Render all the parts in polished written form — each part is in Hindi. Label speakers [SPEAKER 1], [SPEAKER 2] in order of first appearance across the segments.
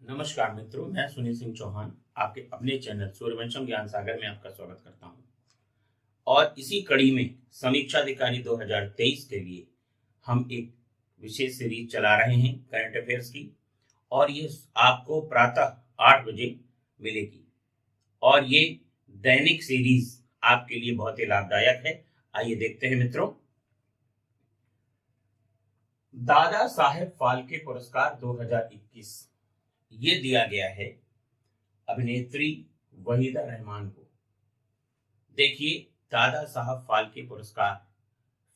[SPEAKER 1] नमस्कार मित्रों, मैं सुनील सिंह चौहान आपके अपने चैनल सूर्यवंशम ज्ञान सागर में आपका स्वागत करता हूं। और इसी कड़ी में समीक्षा अधिकारी 2023 के लिए हम एक विशेष सीरीज चला रहे हैं करंट अफेयर्स की, और ये आपको प्रातः 8 बजे मिलेगी। और ये दैनिक सीरीज आपके लिए बहुत ही लाभदायक है। आइए देखते हैं मित्रों। दादा साहेब फाल्के पुरस्कार 2021 ये दिया गया है अभिनेत्री वहीदा रहमान को। देखिए, दादा साहब फाल्के पुरस्कार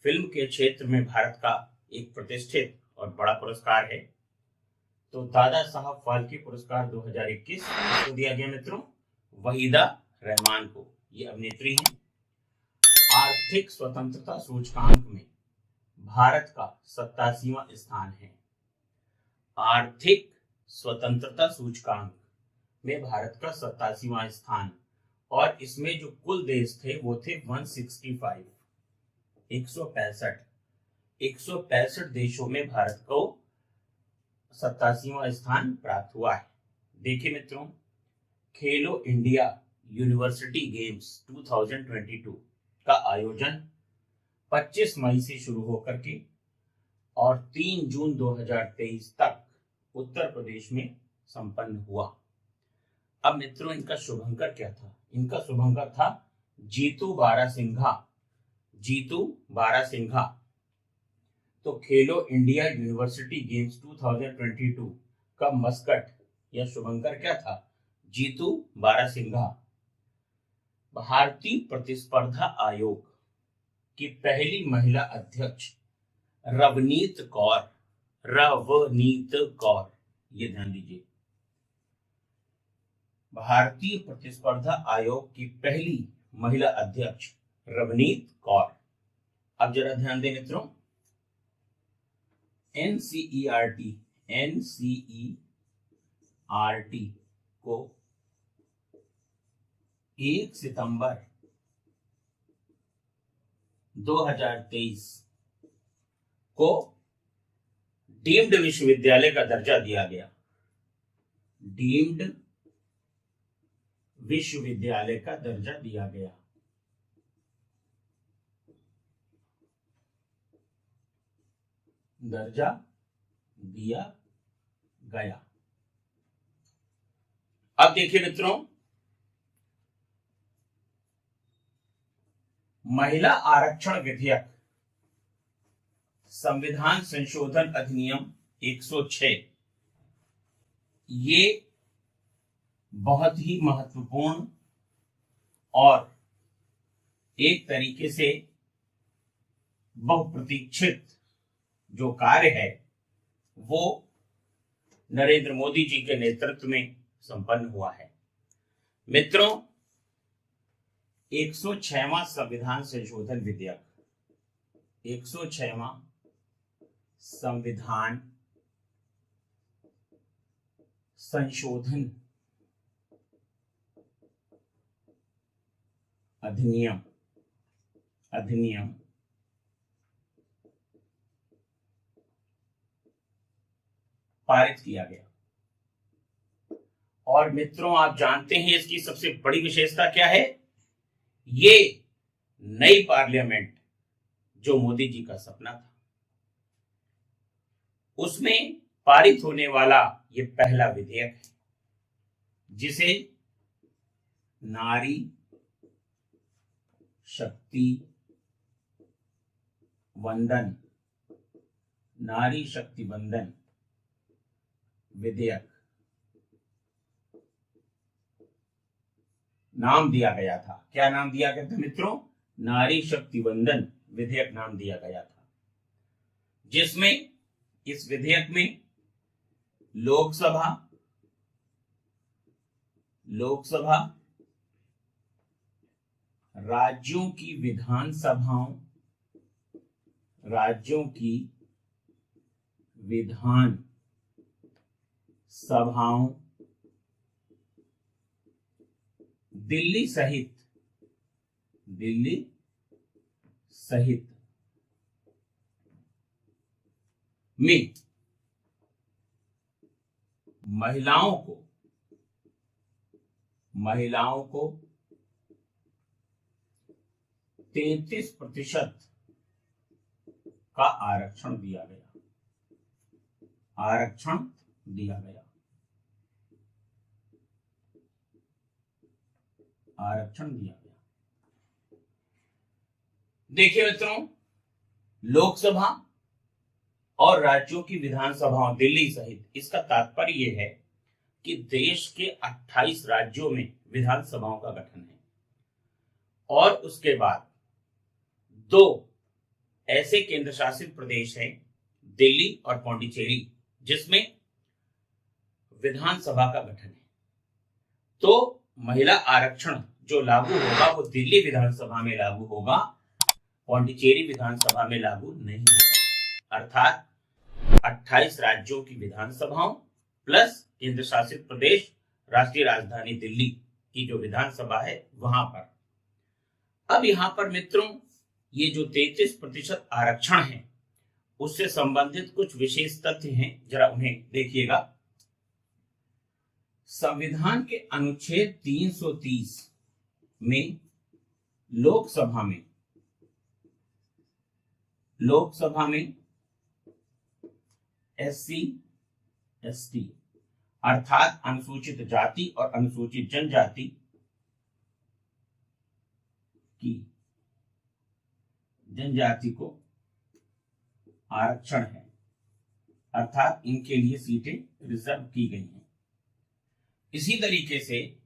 [SPEAKER 1] फिल्म के क्षेत्र में भारत का एक प्रतिष्ठित और बड़ा पुरस्कार है। तो दादा साहब फाल्के पुरस्कार 2021 को दिया गया मित्रों वहीदा रहमान को। ये अभिनेत्री हैं। आर्थिक स्वतंत्रता सूचकांक में भारत का 87वां स्थान है। आर्थिक स्वतंत्रता सूचकांक में भारत का 87वां स्थान, और इसमें जो कुल देश थे वो थे 165, 165 देशों में भारत को 87वां स्थान प्राप्त हुआ है। देखिए मित्रों, खेलो इंडिया यूनिवर्सिटी गेम्स 2022 का आयोजन 25 मई से शुरू होकर के और 3 जून 2023 तक उत्तर प्रदेश में संपन्न हुआ। अब मित्रों, इनका शुभंकर क्या था? इनका शुभंकर था जीतू बारासिंघा। जीतू बारासिंघा। तो खेलो इंडिया यूनिवर्सिटी गेम्स 2022 का मस्कट या शुभंकर क्या था? जीतू बारासिंघा। भारतीय प्रतिस्पर्धा आयोग की पहली महिला अध्यक्ष रवनीत कौर। रवनीत कौर, ये ध्यान दीजिए। भारतीय प्रतिस्पर्धा आयोग की पहली महिला अध्यक्ष रवनीत कौर। अब जरा ध्यान दें मित्रों, एनसीईआरटी को 1 सितंबर 2023 को डीम्ड विश्वविद्यालय का दर्जा दिया गया। डीम्ड विश्वविद्यालय का दर्जा दिया गया। दर्जा दिया गया। अब देखिए मित्रों, महिला आरक्षण विधेयक संविधान संशोधन अधिनियम 106 ये बहुत ही महत्वपूर्ण और एक तरीके से बहुप्रतीक्षित जो कार्य है वो नरेंद्र मोदी जी के नेतृत्व में संपन्न हुआ है। मित्रों, 106वां संविधान संशोधन विधेयक, 106वां संविधान संशोधन अधिनियम पारित किया गया। और मित्रों, आप जानते हैं इसकी सबसे बड़ी विशेषता क्या है? ये नई पार्लियामेंट जो मोदी जी का सपना था, उसमें पारित होने वाला ये पहला विधेयक है जिसे नारी शक्ति वंदन विधेयक नाम दिया गया था। क्या नाम दिया गया था मित्रों? नारी शक्ति वंदन विधेयक नाम दिया गया था, जिसमें इस विधेयक में लोकसभा, राज्यों की विधान सभाओं, दिल्ली सहित में महिलाओं को 33% का आरक्षण दिया गया। देखिए मित्रों, लोकसभा और राज्यों की विधानसभाओं दिल्ली सहित, इसका तात्पर्य यह है कि देश के 28 राज्यों में विधानसभाओं का गठन है और उसके बाद 2 ऐसे केंद्र शासित प्रदेश हैं, दिल्ली और पौंडीचेरी, जिसमें विधानसभा का गठन है। तो महिला आरक्षण जो लागू होगा वो दिल्ली विधानसभा में लागू होगा, पौंडीचेरी विधानसभा में लागू नहीं होगा। अर्थात 28 राज्यों की विधानसभाओं प्लस केंद्र शासित प्रदेश, राष्ट्रीय राजधानी दिल्ली की जो विधानसभा है वहां पर। अब यहां पर मित्रों, ये जो 33% आरक्षण है उससे संबंधित कुछ विशेष तथ्य हैं, जरा उन्हें देखिएगा। संविधान के अनुच्छेद 330 में लोकसभा में SC ST अर्थात अनुसूचित जाति और अनुसूचित जनजाति को आरक्षण है, अर्थात इनके लिए सीटें रिजर्व की गई हैं। इसी तरीके से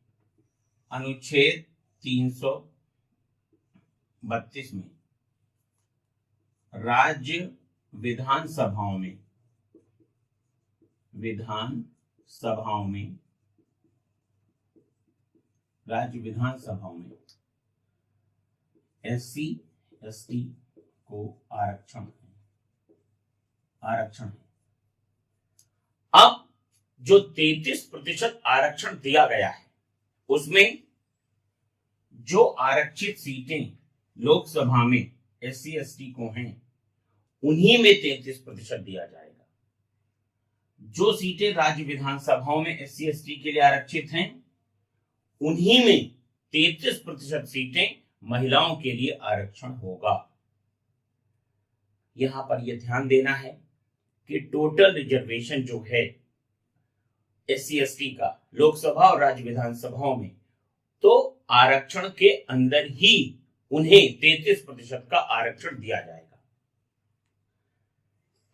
[SPEAKER 1] अनुच्छेद 332 में राज्य विधानसभाओं में SC ST को आरक्षण है। अब जो 33% आरक्षण दिया गया है उसमें जो आरक्षित सीटें लोकसभा में SC ST को हैं उन्हीं में 33% दिया जाएगा। जो सीटें राज्य विधानसभाओं में SC ST के लिए आरक्षित हैं उन्हीं में 33% सीटें महिलाओं के लिए आरक्षण होगा। यहां पर यह ध्यान देना है कि टोटल रिजर्वेशन जो है SC ST का लोकसभा और राज्य विधानसभाओं में, तो आरक्षण के अंदर ही उन्हें 33% का आरक्षण दिया जाएगा।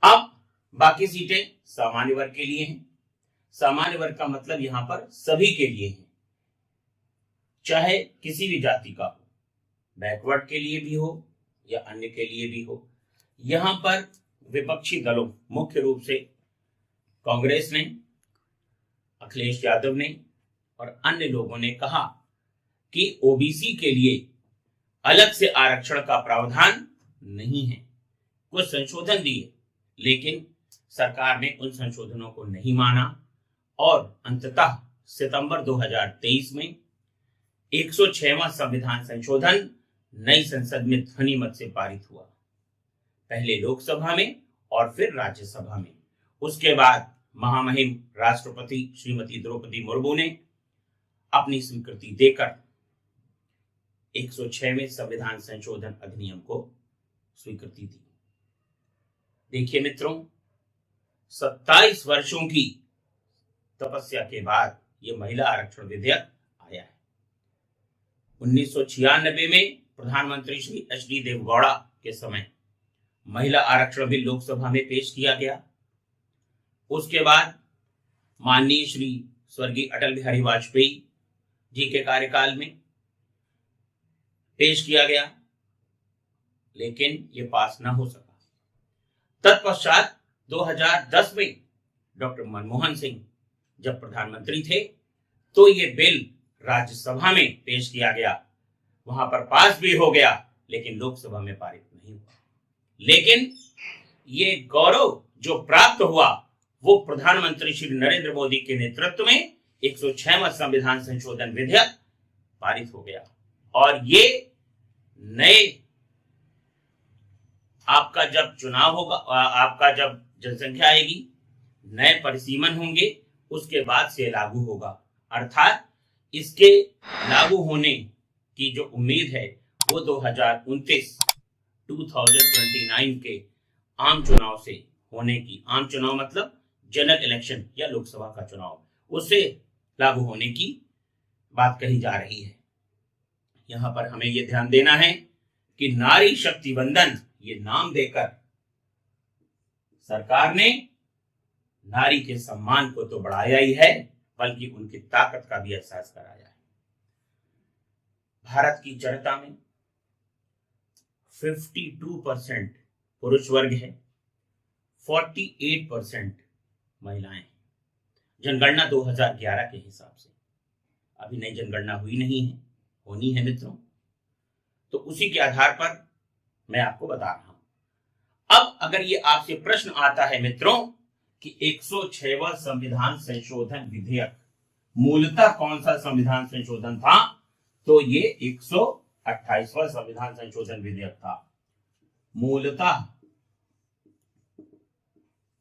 [SPEAKER 1] अब बाकी सीटें सामान्य वर्ग के लिए हैं। सामान्य वर्ग का मतलब यहां पर सभी के लिए है, चाहे किसी भी जाति का हो, बैकवर्ड के लिए भी हो या अन्य के लिए भी हो। यहां पर विपक्षी दलों, मुख्य रूप से कांग्रेस ने, अखिलेश यादव ने और अन्य लोगों ने कहा कि ओबीसी के लिए अलग से आरक्षण का प्रावधान नहीं है। कुछ संशोधन दिए, लेकिन सरकार ने उन संशोधनों को नहीं माना और अंततः सितंबर 2023 में 106वां संविधान संशोधन नई संसद में ध्वनि मत से पारित हुआ, पहले लोकसभा में और फिर राज्यसभा में। उसके बाद महामहिम राष्ट्रपति श्रीमती द्रौपदी मुर्मू ने अपनी स्वीकृति देकर 106वें संविधान संशोधन अधिनियम को स्वीकृति दी। देखिए मित्रों, 27 वर्षों की तपस्या के बाद यह महिला आरक्षण विधेयक आया है। 1996 में प्रधानमंत्री श्री HD देवगौड़ा के समय महिला आरक्षण बिल लोकसभा में पेश किया गया। उसके बाद माननीय श्री स्वर्गीय अटल बिहारी वाजपेयी जी के कार्यकाल में पेश किया गया, लेकिन ये पास न हो सका। तत्पश्चात 2010 में डॉक्टर मनमोहन सिंह जब प्रधानमंत्री थे तो ये बिल राज्यसभा में पेश किया गया, वहां पर पास भी हो गया, लेकिन लोकसभा में पारित नहीं हुआ। लेकिन ये गौरव जो प्राप्त हुआ वो प्रधानमंत्री श्री नरेंद्र मोदी के नेतृत्व में 106वां संविधान संशोधन विधेयक पारित हो गया। और ये नए, आपका जब चुनाव होगा, आपका जब जनसंख्या आएगी, नए परिसीमन होंगे उसके बाद से लागू होगा, अर्थात इसके लागू होने की जो उम्मीद है वो 2029 के आम चुनाव से होने की, आम चुनाव मतलब जनरल इलेक्शन या लोकसभा का चुनाव, उससे लागू होने की बात कही जा रही है। यहां पर हमें यह ध्यान देना है कि नारी शक्ति वंदन ये नाम देकर सरकार ने नारी के सम्मान को तो बढ़ाया ही है, बल्कि उनकी ताकत का भी एहसास कराया है। भारत की जनता में 52% पुरुष वर्ग है, 48% महिलाएं। जनगणना 2011 के हिसाब से, अभी नई जनगणना हुई नहीं है, होनी है मित्रों, तो उसी के आधार पर मैं आपको बता रहा हूं। अब अगर ये आपसे प्रश्न आता है मित्रों कि 106वां संविधान संशोधन विधेयक मूलतः कौन सा संविधान संशोधन था, तो ये 128वां संविधान संशोधन विधेयक था। मूलतः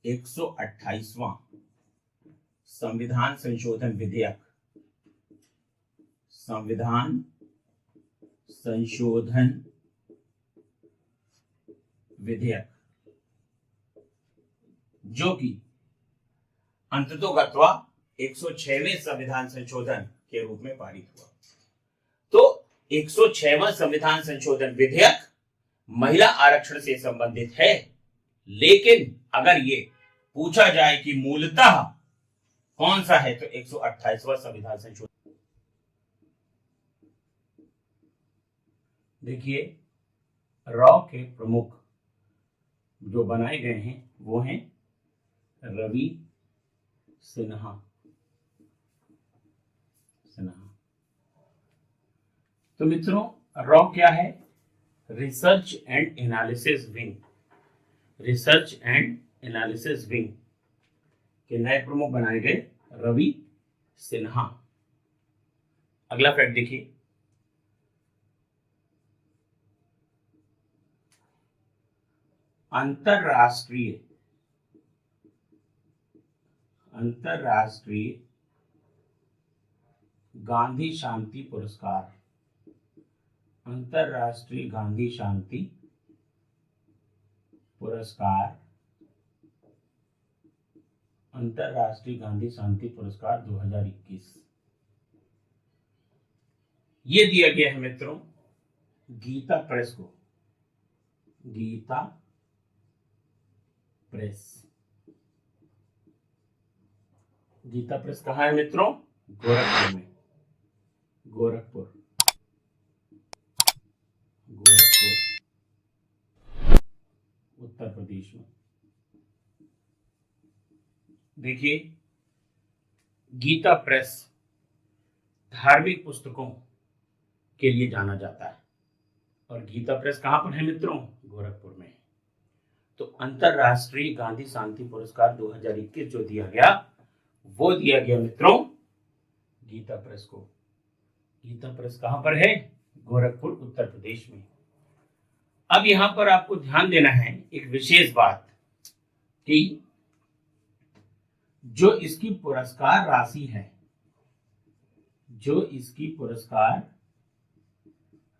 [SPEAKER 1] 128वां संविधान संशोधन विधेयक, संविधान संशोधन विधेयक, जो कि अंततोगत्वा 106वें संविधान संशोधन के रूप में पारित हुआ। तो 106वां संविधान संशोधन विधेयक महिला आरक्षण से संबंधित है, लेकिन अगर ये पूछा जाए कि मूलतः कौन सा है, तो 128वां संविधान संशोधन। देखिए, रॉ के प्रमुख जो बनाए गए हैं वो हैं रवि सिन्हा। तो मित्रों, रॉ क्या है? Research and analysis wing. Research and analysis wing के नए प्रमुख बनाए गए रवि सिन्हा। अगला फैक्ट देखिए, अंतरराष्ट्रीय गांधी शांति पुरस्कार, अंतरराष्ट्रीय गांधी शांति पुरस्कार, अंतरराष्ट्रीय गांधी शांति पुरस्कार 2021 ये दिया गया है मित्रों गीता प्रेस को। गीता प्रेस, गीता प्रेस कहाँ है मित्रों? गोरखपुर में। गोरखपुर उत्तर प्रदेश में। देखिए, गीता प्रेस धार्मिक पुस्तकों के लिए जाना जाता है, और गीता प्रेस कहां पर है मित्रों? गोरखपुर में। तो अंतरराष्ट्रीय गांधी शांति पुरस्कार 2021 जो दिया गया, वो दिया गया मित्रों गीता प्रेस को। गीता प्रेस कहां पर है? गोरखपुर उत्तर प्रदेश में। अब यहां पर आपको ध्यान देना है एक विशेष बात कि जो इसकी पुरस्कार राशि है, जो इसकी पुरस्कार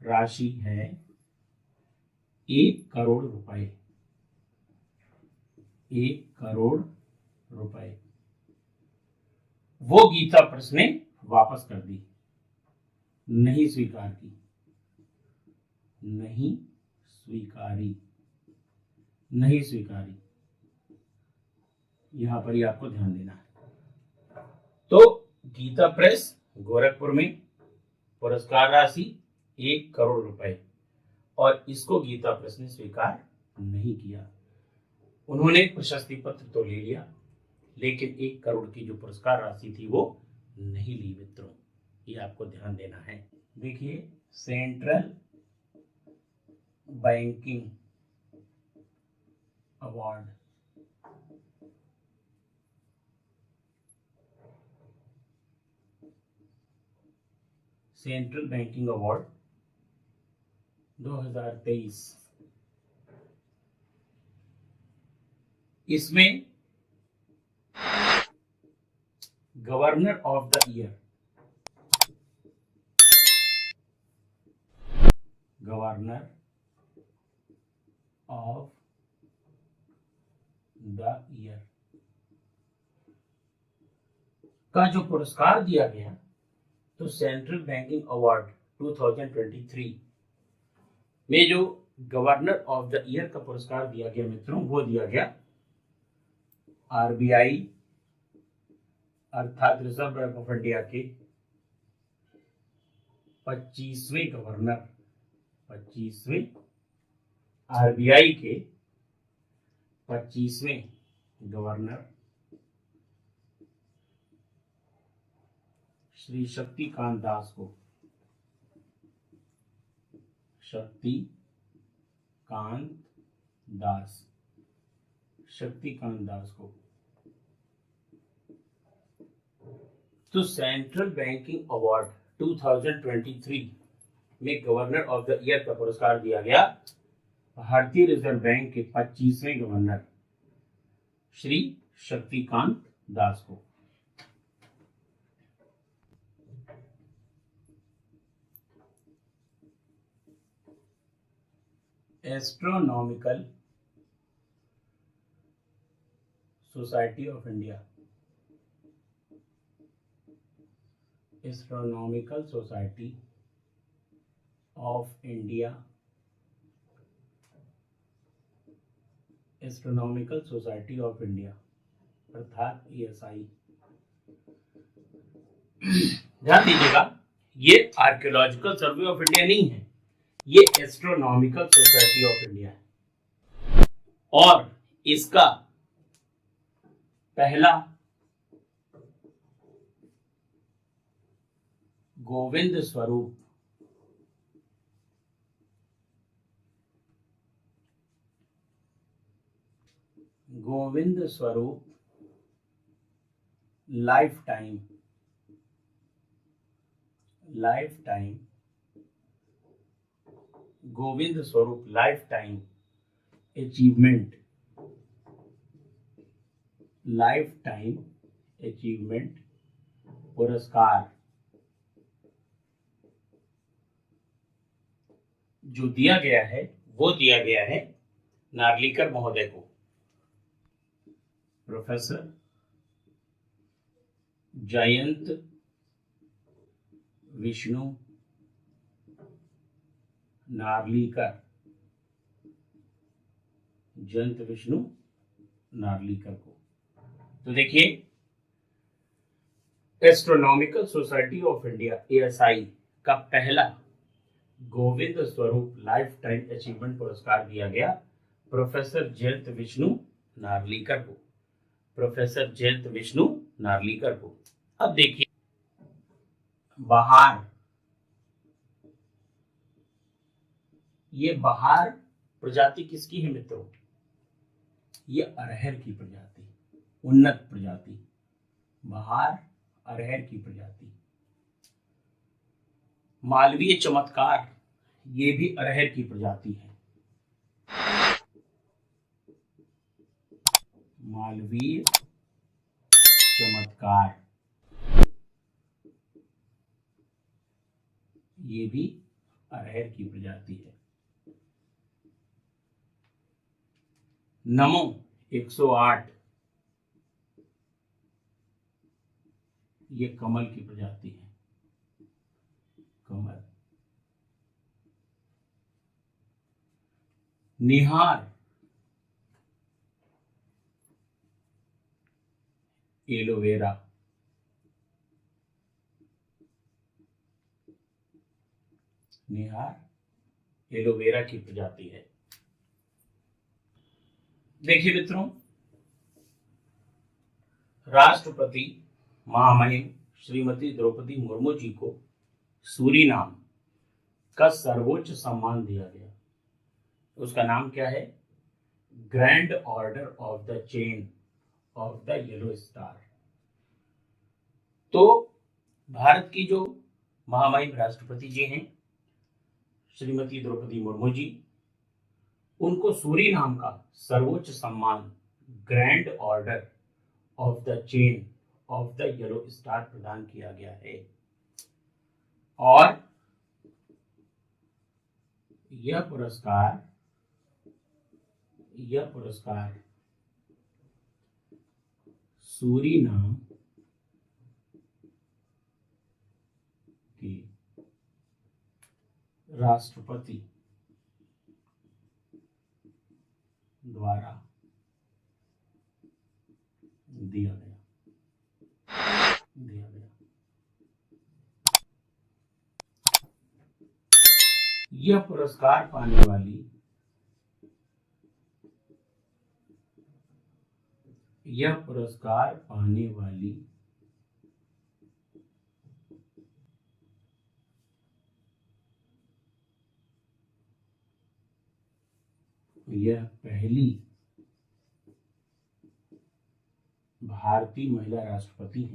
[SPEAKER 1] राशि है 1 करोड़ रुपए। 1 करोड़ रुपए वो गीता प्रेस ने वापस कर दी, नहीं स्वीकार की, नहीं स्वीकारी। यहां पर ही आपको ध्यान देना है। तो गीता प्रेस गोरखपुर में पुरस्कार राशि 1 करोड़ रुपए, और इसको गीता प्रेस ने स्वीकार नहीं किया। उन्होंने प्रशस्ति पत्र तो ले लिया, लेकिन 1 करोड़ की जो पुरस्कार राशि थी वो नहीं ली मित्रों, ये आपको ध्यान देना है। देखिए, central banking award, central banking award 2023, इसमें governor of the year, governor of the year का जो पुरस्कार दिया गया, तो सेंट्रल बैंकिंग अवार्ड 2023 में जो गवर्नर ऑफ द ईयर का पुरस्कार दिया गया मित्रों, वो दिया गया आरबीआई अर्थात रिजर्व बैंक ऑफ इंडिया के 25वें गवर्नर, 25वें आरबीआई के 25वें गवर्नर श्री शक्तिकांत दास को, शक्तिकांत दास को। तो सेंट्रल बैंकिंग अवार्ड 2023 में गवर्नर ऑफ द ईयर का पुरस्कार दिया गया भारतीय रिजर्व बैंक के 25वें गवर्नर श्री शक्तिकांत दास को। Astronomical society of India, astronomical society of India, astronomical society of India अर्थात ESI। ध्यान दीजिएगा, ये आर्कियोलॉजिकल सर्वे ऑफ इंडिया नहीं है, ये एस्ट्रोनॉमिकल सोसाइटी ऑफ इंडिया है। और इसका पहला Govind Swarup life time Govind Swarup life time achievement पुरस्कार जो दिया गया है, वो दिया गया है नार्लिकर महोदय को, प्रोफेसर जयंत विष्णु नार्लिकर को। तो देखिए, astronomical society of India ASI का पहला Govind Swarup life time achievement पुरस्कार दिया गया प्रोफेसर जयंत विष्णु नार्लिकर को, प्रोफेसर जयंत विष्णु नार्लिकर को। अब देखिए, बहार, ये बहार प्रजाति किसकी है मित्रों? ये अरहर की प्रजाति, उन्नत प्रजाति, बहार अरहर की प्रजाति। मालवीय चमत्कार, ये भी अरहर की प्रजाति है, मालवीय चमत्कार, ये भी अरहर की प्रजाति है। नमो 108, ये कमल की प्रजाति है, कमल। निहार एलोवेरा, निहार एलोवेरा की प्रजाति है। देखिए मित्रों, राष्ट्रपति महामहिम श्रीमती द्रौपदी मुर्मू जी को सूरीनाम का सर्वोच्च सम्मान दिया गया। उसका नाम क्या है? Grand order of the chain of the yellow star. तो भारत की जो महामहिम राष्ट्रपति जी हैं श्रीमती द्रौपदी मुर्मू जी, उनको सूरीनाम का सर्वोच्च सम्मान grand order of the chain of the yellow star प्रदान किया गया है। और यह पुरस्कार सूरीनाम के राष्ट्रपति द्वारा दिया गया। यह पुरस्कार पाने वाली यह पहली भारतीय महिला राष्ट्रपति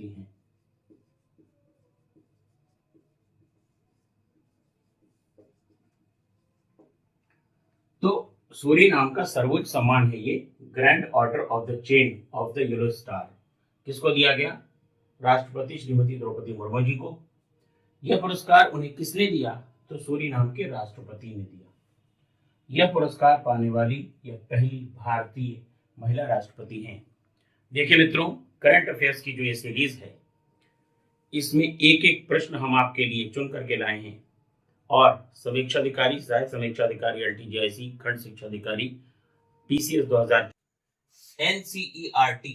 [SPEAKER 1] हैं। तो सूरीनाम का सर्वोच्च सम्मान है ये grand order of the chain of the yellow star. किसको दिया गया? राष्ट्रपति श्रीमती द्रौपदी मुर्मू जी को। यह पुरस्कार उन्हें किसने दिया? तो सूरीनाम के राष्ट्रपति ने दिया। यह पुरस्कार पाने वाली यह पहली भारतीय महिला राष्ट्रपति हैं। देखिए मित्रों, करंट अफेयर्स की जो ये सीरीज है, इसमें एक एक प्रश्न हम आपके लिए चुन करके लाए हैं और समीक्षा अधिकारी, सहायक समीक्षा अधिकारी LTJIC, खंड शिक्षा अधिकारी PCS 2000 NCERT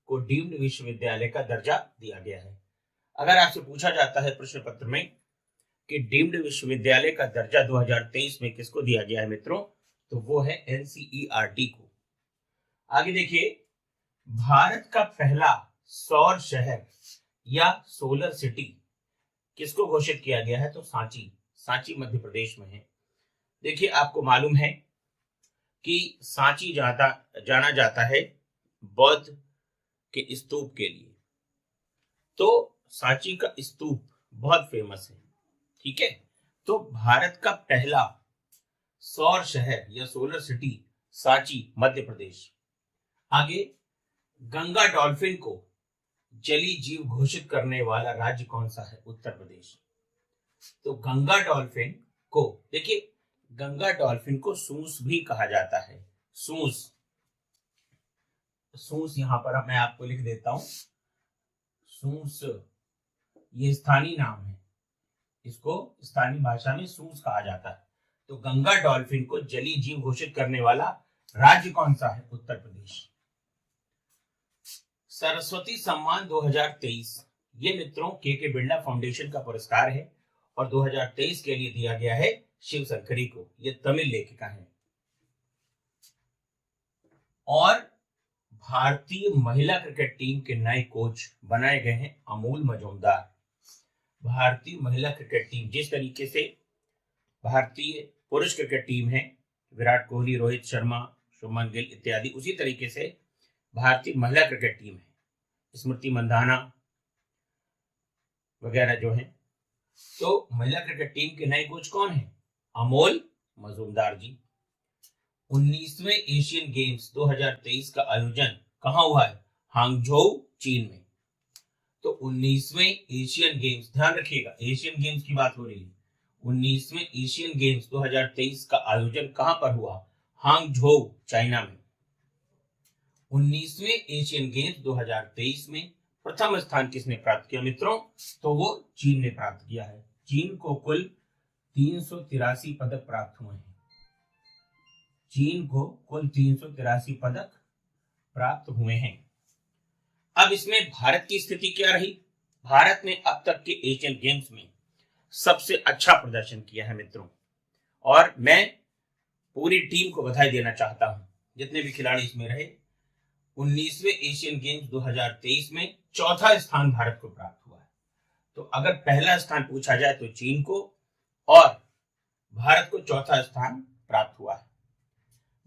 [SPEAKER 1] को डीम्ड विश्वविद्यालय का दर्जा दिया गया है। अगर आपसे पूछा जाता है प्रश्न पत्र में कि डीम्ड विश्वविद्यालय का दर्जा 2023 में किसको दिया गया है मित्रों, तो वो है NCERT को। आगे देखिए, भारत का पहला सौर शहर या सोलर सिटी किसको घोषित किया गया है? तो सांची मध्य प्रदेश में है। देखिए, आपको मालूम है कि सांची जाना जाता है बौद्ध के स्तूप के लिए। तो सांची का स्तूप बहुत फेमस है, ठीक है। तो भारत का पहला सौर शहर या सोलर सिटी सांची मध्य प्रदेश। आगे, गंगा डॉल्फिन को जलीय जीव घोषित करने वाला राज्य कौन सा है? उत्तर प्रदेश। तो गंगा डॉल्फिन को, देखिए, गंगा डॉल्फिन को सूस भी कहा जाता है। सूस यहां पर मैं आपको लिख देता हूं। सूस ये स्थानीय नाम है, इसको स्थानीय भाषा में सूस कहा जाता है। तो गंगा डॉल्फिन को जलीय जीव घोषित करने वाला राज्य कौन सा है? उत्तर प्रदेश। सरस्वती सम्मान 2023 ये मित्रों के बिरला फाउंडेशन का पुरस्कार है और 2023 के लिए दिया गया है शिव शंकरी को। ये तमिल लेखिका है। और भारतीय महिला क्रिकेट टीम के नए कोच बनाए गए हैं अमूल मजूमदार। भारतीय महिला क्रिकेट टीम, जिस तरीके से भारतीय पुरुष क्रिकेट टीम है, विराट कोहली, रोहित शर्मा, शुभमन गिल इत्यादि, उसी तरीके से भारतीय महिला क्रिकेट टीम है, स्मृति मंधाना वगैरह जो है। तो महिला क्रिकेट टीम के नए कोच कौन है? अमोल मजूमदार जी। 19वें एशियन गेम्स 2023 का आयोजन कहां हुआ है? हांगझोउ, चीन में। तो 19वें एशियन गेम्स, ध्यान रखिएगा, एशियन गेम्स की बात हो रही है। 19वें एशियन गेम्स 2023 का आयोजन कहां पर हुआ? हांगझोउ, चाइना में। 19वें एशियन गेम्स 2023 में प्रथम स्थान किसने प्राप्त किया मित्रों? तो वो चीन ने प्राप्त किया है। चीन को कुल 383 पदक प्राप्त हुए हैं। चीन को कुल 383 पदक प्राप्त हुए हैं। अब इसमें भारत की स्थिति क्या रही? भारत ने अब तक के एशियन गेम्स में सबसे अच्छा प्रदर्शन किया है मित्रों, और मैं पूरी टीम को बधाई देना चाहता हूं, जितने भी खिलाड़ी इसमें रहे। 19वें एशियन गेम्स 2023 में चौथा स्थान भारत को प्राप्त हुआ है। तो अगर पहला स्थान पूछा जाए तो चीन को, और भारत को चौथा स्थान प्राप्त हुआ है।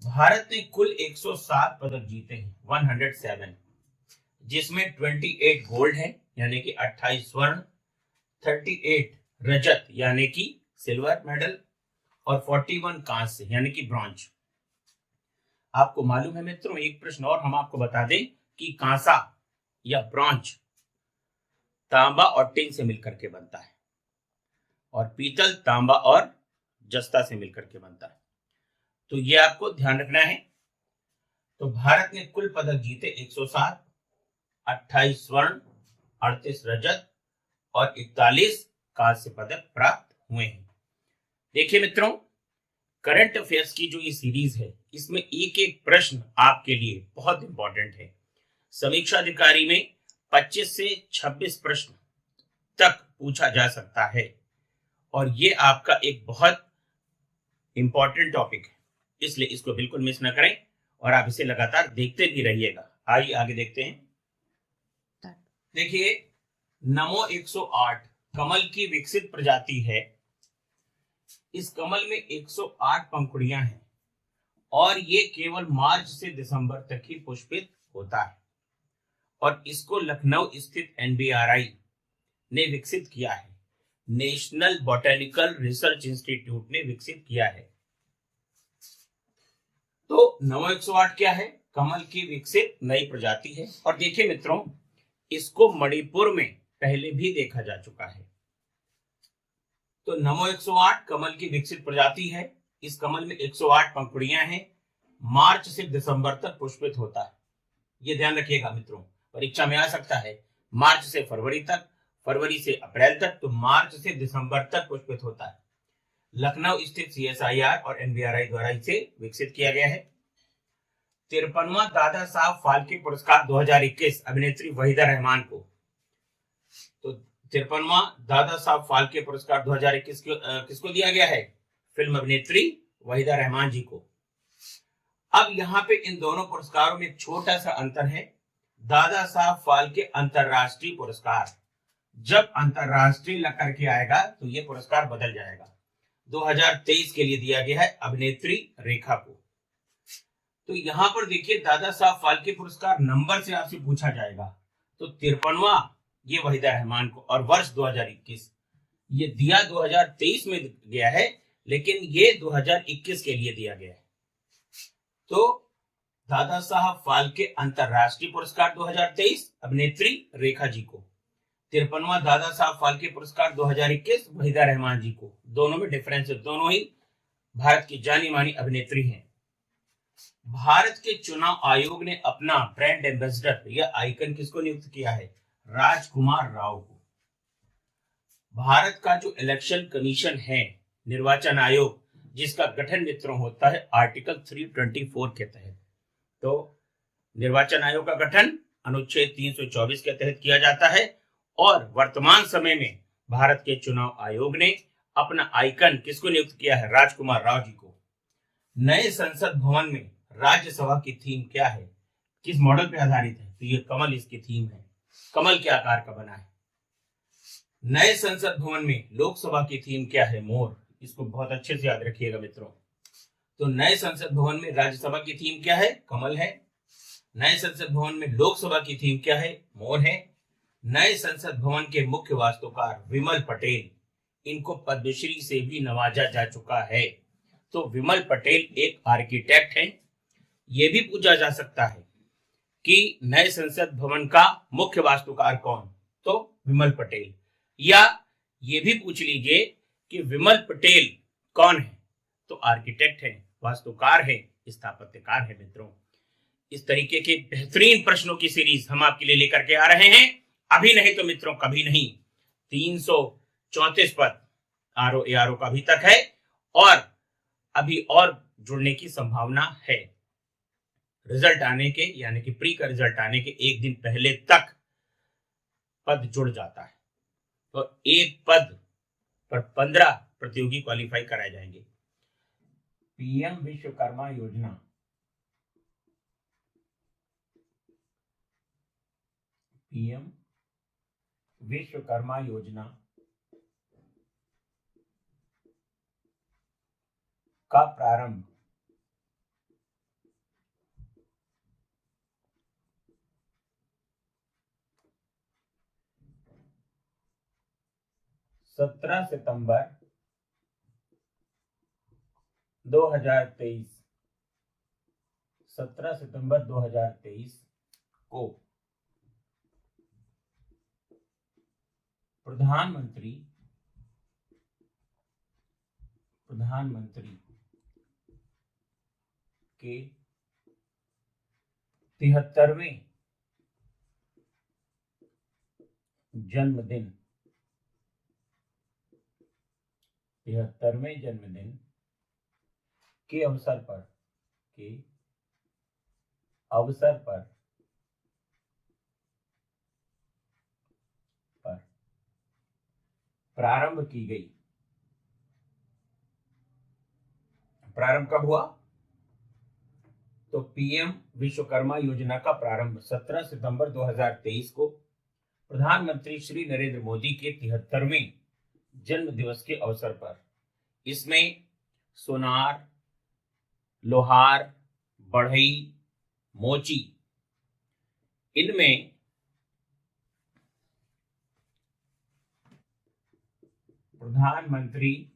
[SPEAKER 1] भारत ने कुल 107 पदक जीते हैं, 107, जिसमें 28 गोल्ड है यानी कि 28 स्वर्ण, 38 रजत यानी कि सिल्वर मेडल, और 41 कांस्य यानी कि ब्रॉन्ज। आपको मालूम है मित्रों, एक प्रश्न और हम आपको बता दें कि कांसा या ब्रॉन्ज तांबा और टिन से मिलकर के बनता है और पीतल तांबा और जस्ता से मिलकर के बनता है। तो ये आपको ध्यान रखना है। तो भारत ने कुल पदक जीते 107, 28 स्वर्ण, 38 रजत और 41 कांस्य पदक प्राप्त हुए हैं। देखिए मित्रों, करंट अफेयर्स की जो ये सीरीज है, इसमें एक एक प्रश्न आपके लिए बहुत इंपॉर्टेंट है। समीक्षा अधिकारी में 25 से 26 प्रश्न तक पूछा जा सकता है और ये आपका एक बहुत इंपॉर्टेंट टॉपिक है, इसलिए इसको बिल्कुल मिस ना करें और आप इसे लगातार देखते भी रहिएगा। आइए आगे देखते हैं। देखिए, नमो 108 कमल की विकसित प्रजाति है। इस कमल में 108 पंखुड़ियां हैं और ये केवल मार्च से दिसंबर तक ही पुष्पित होता है और इसको लखनऊ स्थित NBRI ने विकसित किया है। नेशनल बॉटेनिकल रिसर्च इंस्टीट्यूट ने विकसित किया है। तो नमो 108 क्या है? कमल की विकसित नई प्रजाति है। और देखिए मित्रों, इसको मणिपुर में पहले भी देखा जा चुका है। तो नमो 108 कमल की विकसित प्रजाति है। इस कमल में 108 पंखुड़ियां हैं। मार्च से दिसंबर तक पुष्पित होता है। ये ध्यान रखिएगा मित्रों, परीक्षा में आ सकता है। मार्च से फरवरी तक, फरवरी से अप्रैल तक, तो मार्च से दिसंबर तक पुष्पित होता है। लखनऊ स्थित CSIR और NBRI द्वारा इसे विकसित किया गया है। 53वां दादा साहब फाल्के पुरस्कार 2021 अभिनेत्री वहीदा रहमान को। तो 53वां दादा साहब फाल्के पुरस्कार 2021 किसको दिया गया है? फिल्म अभिनेत्री वहीदा रहमान जी को। अब यहाँ पे इन दोनों पुरस्कारों में एक छोटा सा अंतर है। दादा साहब फाल्के अंतरराष्ट्रीय पुरस्कार, जब अंतरराष्ट्रीय लग करके आएगा तो ये पुरस्कार बदल जाएगा। 2023 के लिए दिया गया है अभिनेत्री रेखा को। तो यहां पर देखिए, दादा साहब फाल्के पुरस्कार नंबर से आपसे पूछा जाएगा। तो 53वां ये वहीदा रहमान को, और वर्ष 2021। ये दिया 2023 में गया है, लेकिन ये 2021 के लिए दिया गया है। तो दादा साहब फाल्के अंतरराष्ट्रीय पुरस्कार 2023 अभिनेत्री रेखा जी को, 53वां दादा साहब फाल्के पुरस्कार 2021 वहीदा रहमान जी को। दोनों में डिफरेंस है, दोनों ही भारत की जानी मानी अभिनेत्री हैं। भारत के चुनाव आयोग ने अपना ब्रांड एम्बेसडर या आइकन किसको नियुक्त किया है? राजकुमार राव को। भारत का जो इलेक्शन कमीशन है, निर्वाचन आयोग, जिसका गठन मित्रों होता है आर्टिकल 324 के तहत। तो निर्वाचन आयोग का गठन अनुच्छेद 324 के तहत किया जाता है और वर्तमान समय में भारत के चुनाव आयोग ने अपना आइकन किसको नियुक्त किया है? राजकुमार राव जी को। नए संसद भवन में राज्यसभा की थीम क्या है? किस मॉडल पे आधारित है? तो ये कमल इसकी थीम है। कमल के आकार का बना है। नए संसद भवन में लोकसभा की थीम क्या है? मोर। इसको बहुत अच्छे से याद रखिएगा मित्रों। तो नए संसद भवन में राज्यसभा की थीम क्या है? कमल है। नए संसद भवन में लोकसभा की थीम क्या है? मोर है। नए संसद भवन के मुख्य वास्तुकार विमल पटेल, इनको पद्मश्री से भी नवाजा जा चुका है। तो विमल पटेल एक आर्किटेक्ट है। यह भी पूछा जा सकता है कि नए संसद भवन का मुख्य वास्तुकार कौन? तो विमल पटेल। या ये भी पूछ लीजिए कि विमल पटेल कौन है? तो आर्किटेक्ट है, वास्तुकार है, स्थापत्यकार है मित्रों। इस तरीके के बेहतरीन प्रश्नों की सीरीज हम आपके लिए लेकर के आ रहे हैं। अभी नहीं तो मित्रों कभी नहीं। 334 पद RO का अभी तक है और अभी और जुड़ने की संभावना है। रिजल्ट आने के, यानी कि प्री का रिजल्ट आने के एक दिन पहले तक पद जुड़ जाता है। तो एक पद पर 15 प्रतियोगी क्वालिफाई कराए जाएंगे। PM विश्वकर्मा योजना, PM विश्वकर्मा योजना का प्रारंभ 17 सितंबर 2023, 17 सितंबर 2023 को प्रधानमंत्री के 73वें जन्मदिन के अवसर पर प्रारंभ की गई। प्रारंभ कब हुआ? तो पीएम विश्वकर्मा योजना का प्रारंभ 17 सितंबर 2023 को प्रधानमंत्री श्री नरेंद्र मोदी के 73वें जन्म दिवस के अवसर पर। इसमें सोनार, लोहार, बढ़ई, मोची, इनमें प्रधानमंत्री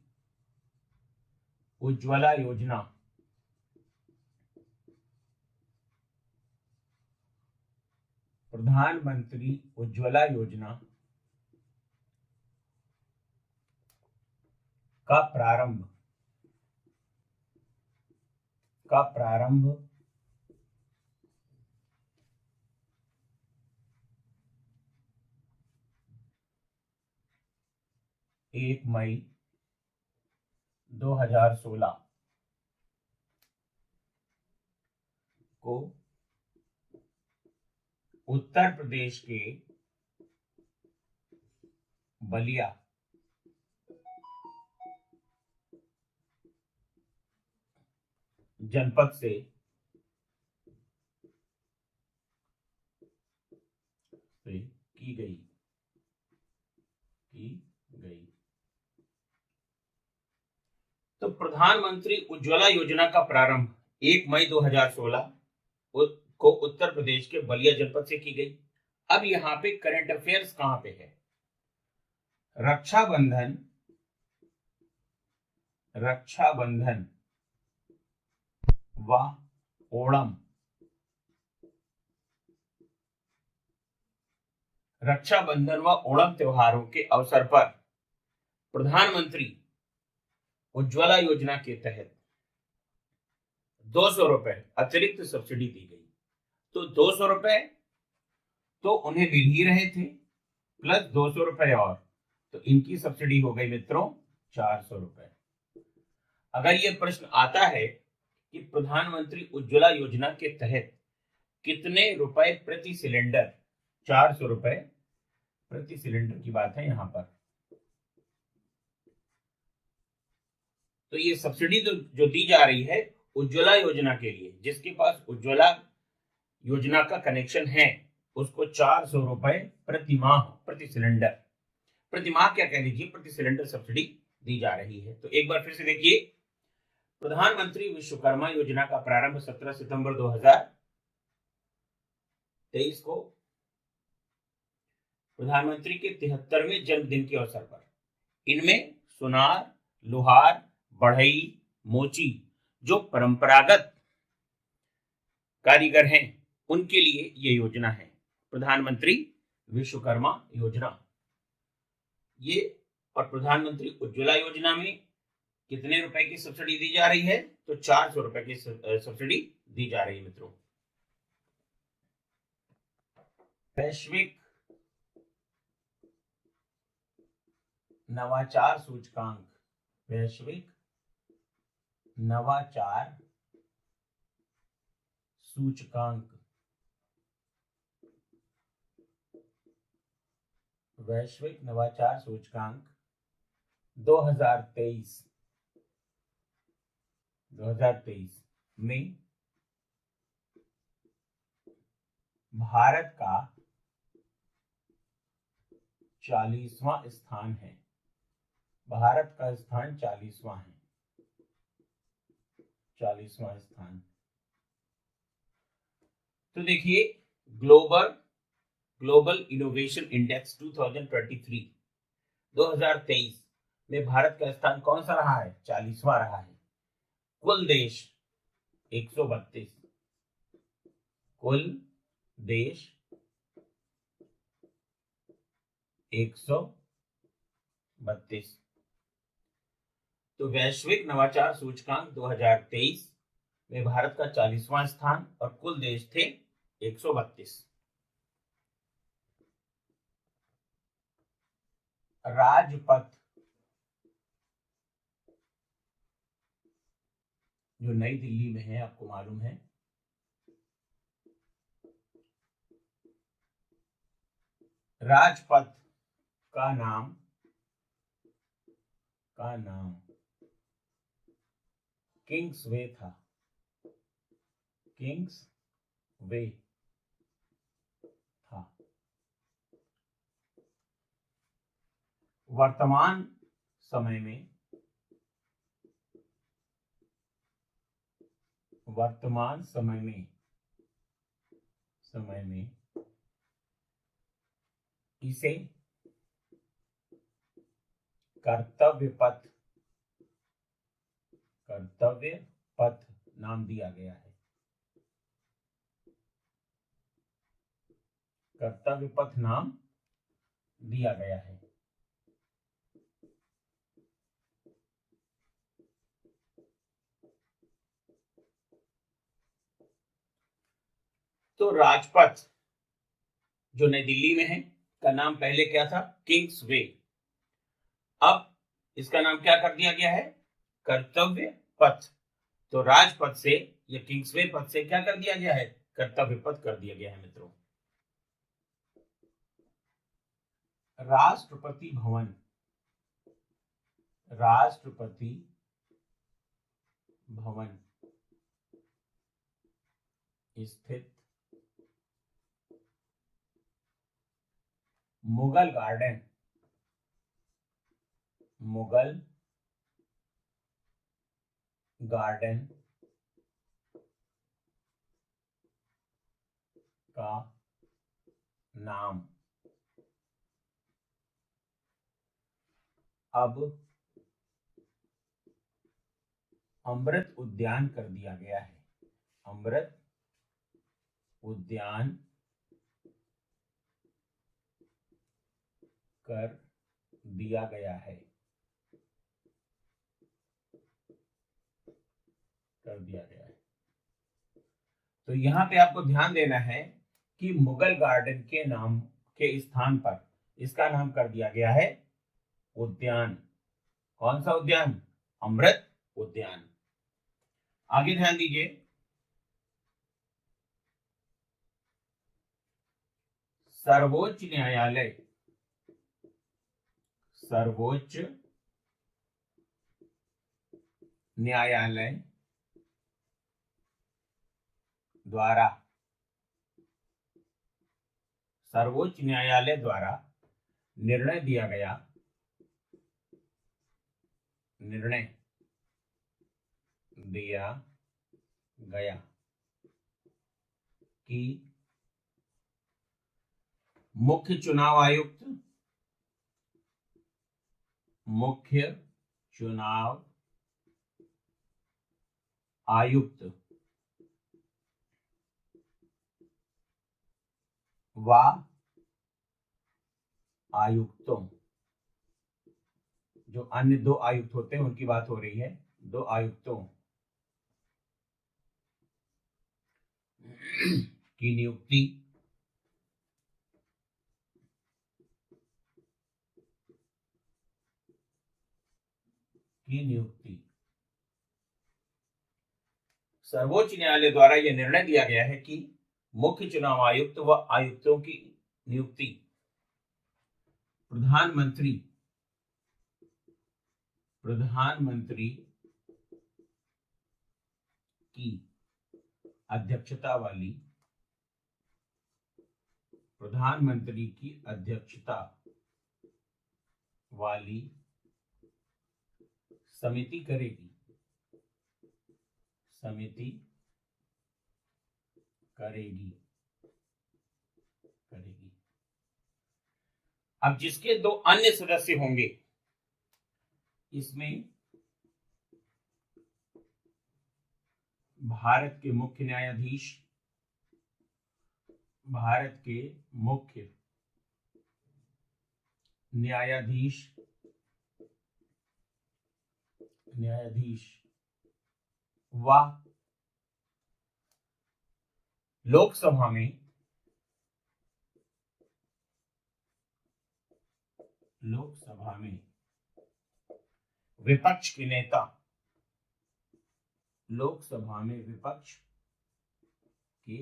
[SPEAKER 1] उज्ज्वला योजना का प्रारंभ 1 मई 2016 को उत्तर प्रदेश के बलिया जनपद से की गई। तो प्रधानमंत्री उज्ज्वला योजना का प्रारंभ 1 मई 2016 को उत्तर प्रदेश के बलिया जनपद से की गई। अब यहाँ पे करंट अफेयर्स कहां पे है? रक्षाबंधन व ओणम। रक्षाबंधन व ओणम त्योहारों के अवसर पर प्रधानमंत्री उज्ज्वला योजना के तहत 200 रुपए अतिरिक्त सब्सिडी दी गई। तो 200 रुपए तो उन्हें मिल ही रहे थे, प्लस 200 रुपए और, तो इनकी सब्सिडी हो गई मित्रों 400 रुपए। अगर यह प्रश्न आता है कि प्रधानमंत्री उज्ज्वला योजना के तहत कितने रुपए प्रति सिलेंडर, 400 रुपए प्रति सिलेंडर की बात है यहां पर, तो ये सब्सिडी जो दी जा रही है उज्ज्वला योजना के लिए, जिसके पास उज्ज्वला योजना का कनेक्शन है उसको 400 रुपए प्रति माह, प्रति सिलेंडर, प्रति माह क्या कह लीजिए, प्रति सिलेंडर सब्सिडी दी जा रही है। तो एक बार फिर से देखिए, प्रधानमंत्री विश्वकर्मा योजना का प्रारंभ 17 सितंबर 2023 को प्रधानमंत्री के 73वें जन्मदिन के अवसर पर। इनमें सुनार, लोहार, बढ़ई, मोची जो परंपरागत कारीगर हैं उनके लिए यह योजना है, प्रधानमंत्री विश्वकर्मा योजना। ये और प्रधानमंत्री उज्ज्वला योजना में कितने रुपए की सब्सिडी दी जा रही है? तो 400 रुपए की सब्सिडी दी जा रही है मित्रों। वैश्विक नवाचार सूचकांक, वैश्विक नवाचार सूचकांक, वैश्विक नवाचार सूचकांक 2023 में भारत का 40वां स्थान है। भारत का स्थान 40वां है, 40वां स्थान। तो देखिए, ग्लोबल इनोवेशन इंडेक्स 2023 में भारत का स्थान कौन सा रहा है? 40वां रहा है। कुल देश 132, कुल देश 132। तो वैश्विक नवाचार सूचकांक 2023 में भारत का 40वां स्थान और कुल देश थे 132। राजपथ जो नई दिल्ली में है, आपको मालूम है, राजपथ का नाम किंग्स वे था, किंग्स वे था। वर्तमान समय में इसे कर्तव्य पथ नाम दिया गया है, कर्तव्य पथ नाम दिया गया है। तो राजपथ जो नई दिल्ली में है का नाम पहले क्या था? किंग्स वे। अब इसका नाम क्या कर दिया गया है? कर्तव्य पथ। तो राजपथ से या किंग्सवे पथ से क्या कर दिया गया है? कर्तव्य पथ कर दिया गया है। मित्रों, राष्ट्रपति भवन स्थित मुगल गार्डन का नाम अब अमृत उद्यान कर दिया गया है, अमृत उद्यान कर दिया गया है, तो यहां पे आपको ध्यान देना है कि मुगल गार्डन के नाम के स्थान पर इसका नाम कर दिया गया है उद्यान। कौन सा उद्यान? अमृत उद्यान। आगे ध्यान दीजिए, सर्वोच्च न्यायालय द्वारा निर्णय दिया गया कि मुख्य चुनाव आयुक्त व आयुक्तों, जो अन्य 2 आयुक्त होते हैं उनकी बात हो रही है, 2 आयुक्तों की नियुक्ति सर्वोच्च न्यायालय द्वारा यह निर्णय दिया गया है कि मुख्य चुनाव आयुक्त व आयुक्तों की नियुक्ति प्रधानमंत्री की अध्यक्षता वाली समिति करेगी। अब जिसके 2 अन्य सदस्य होंगे, इसमें भारत के मुख्य न्यायाधीश, भारत के मुख्य न्यायाधीश व लोकसभा में विपक्ष के नेता, लोकसभा में विपक्ष के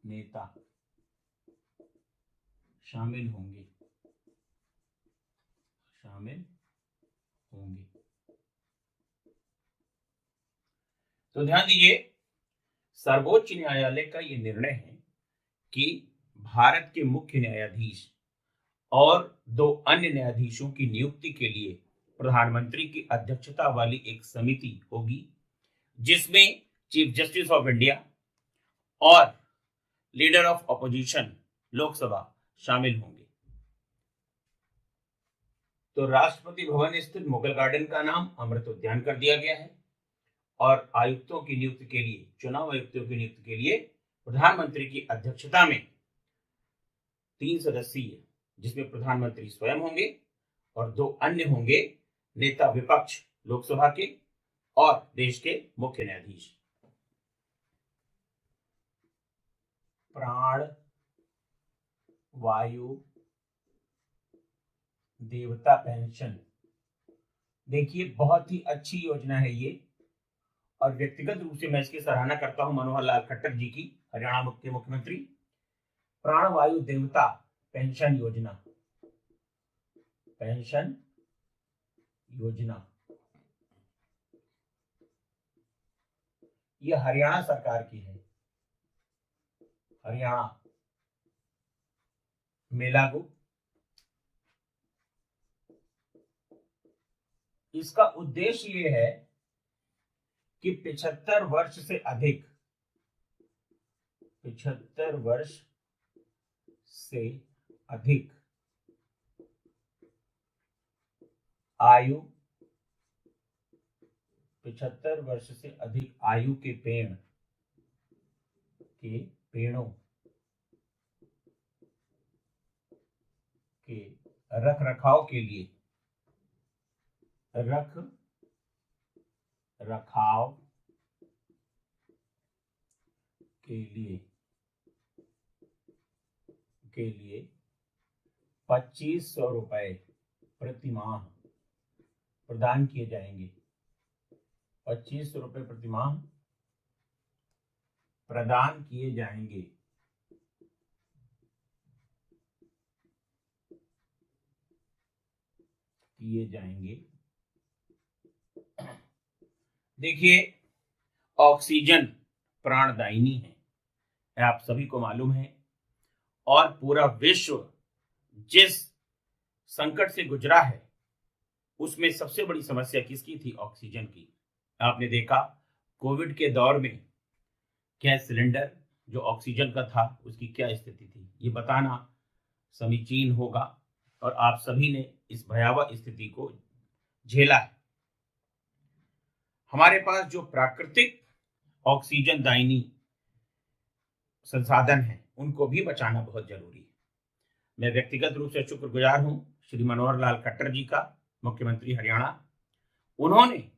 [SPEAKER 1] नेता शामिल होंगे। तो ध्यान दीजिए, सर्वोच्च न्यायालय का यह निर्णय है कि भारत के मुख्य न्यायाधीश और 2 अन्य न्यायाधीशों की नियुक्ति के लिए प्रधानमंत्री की अध्यक्षता वाली एक समिति होगी, जिसमें चीफ जस्टिस ऑफ इंडिया और लीडर ऑफ ऑपोजिशन लोकसभा शामिल होंगे। तो राष्ट्रपति भवन स्थित मुगल गार्डन का नाम अमृत उद्यान कर दिया गया है और आयुक्तों की नियुक्ति के लिए, चुनाव आयुक्तों की नियुक्ति के लिए प्रधानमंत्री की अध्यक्षता में 3 सदस्यीय, जिसमें प्रधानमंत्री स्वयं होंगे और 2 अन्य होंगे नेता विपक्ष लोकसभा के और देश के मुख्य न्यायाधीश। प्राण वायु देवता पेंशन, देखिए बहुत ही अच्छी योजना है ये, और व्यक्तिगत रूप से मैं इसकी सराहना करता हूं मनोहर लाल खट्टर जी की, हरियाणा के मुख्यमंत्री। प्राण वायु देवता पेंशन योजना, यह हरियाणा सरकार की है, हरियाणा में लागू। इसका उद्देश्य यह है कि 75 वर्ष से अधिक आयु, 75 वर्ष से अधिक आयु के पेड़ों के रख रखाव के लिए के लिए 2500 रुपए प्रति माह प्रदान किए जाएंगे। 2500 रुपए प्रति माह प्रदान किए जाएंगे। देखिए, ऑक्सीजन प्राणदायिनी है, आप सभी को मालूम है, और पूरा विश्व जिस संकट से गुजरा है उसमें सबसे बड़ी समस्या किसकी थी? ऑक्सीजन की। आपने देखा कोविड के दौर में गैस सिलेंडर जो ऑक्सीजन का था उसकी क्या स्थिति थी, ये बताना समीचीन होगा, और आप सभी ने इस भयावह स्थिति को झेला है। हमारे पास जो प्राकृतिक ऑक्सीजन दायिनी संसाधन है उनको भी बचाना बहुत जरूरी है। मैं व्यक्तिगत रूप से शुक्रगुजार हूं श्री मनोहर लाल खट्टर जी का, मुख्यमंत्री हरियाणा। उन्होंने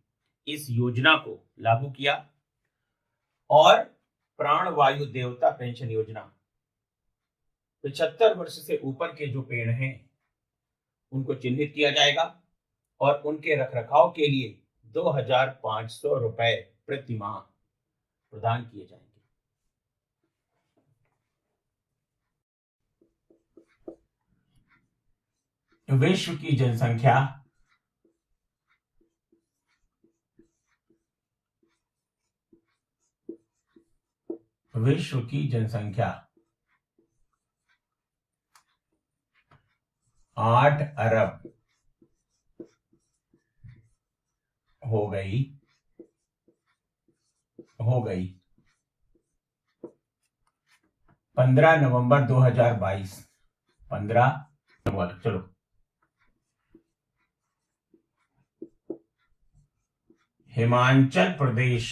[SPEAKER 1] इस योजना को लागू किया और प्राण वायु देवता पेंशन योजना, 75 वर्ष से ऊपर के जो पेड़ हैं उनको चिन्हित किया जाएगा और उनके रखरखाव के लिए 2500 रुपए प्रति माह प्रदान किए जाएंगे। विश्व की जनसंख्या 8 अरब हो गई 15 नवंबर 2022। 15 नवंबर, चलो हिमाचल प्रदेश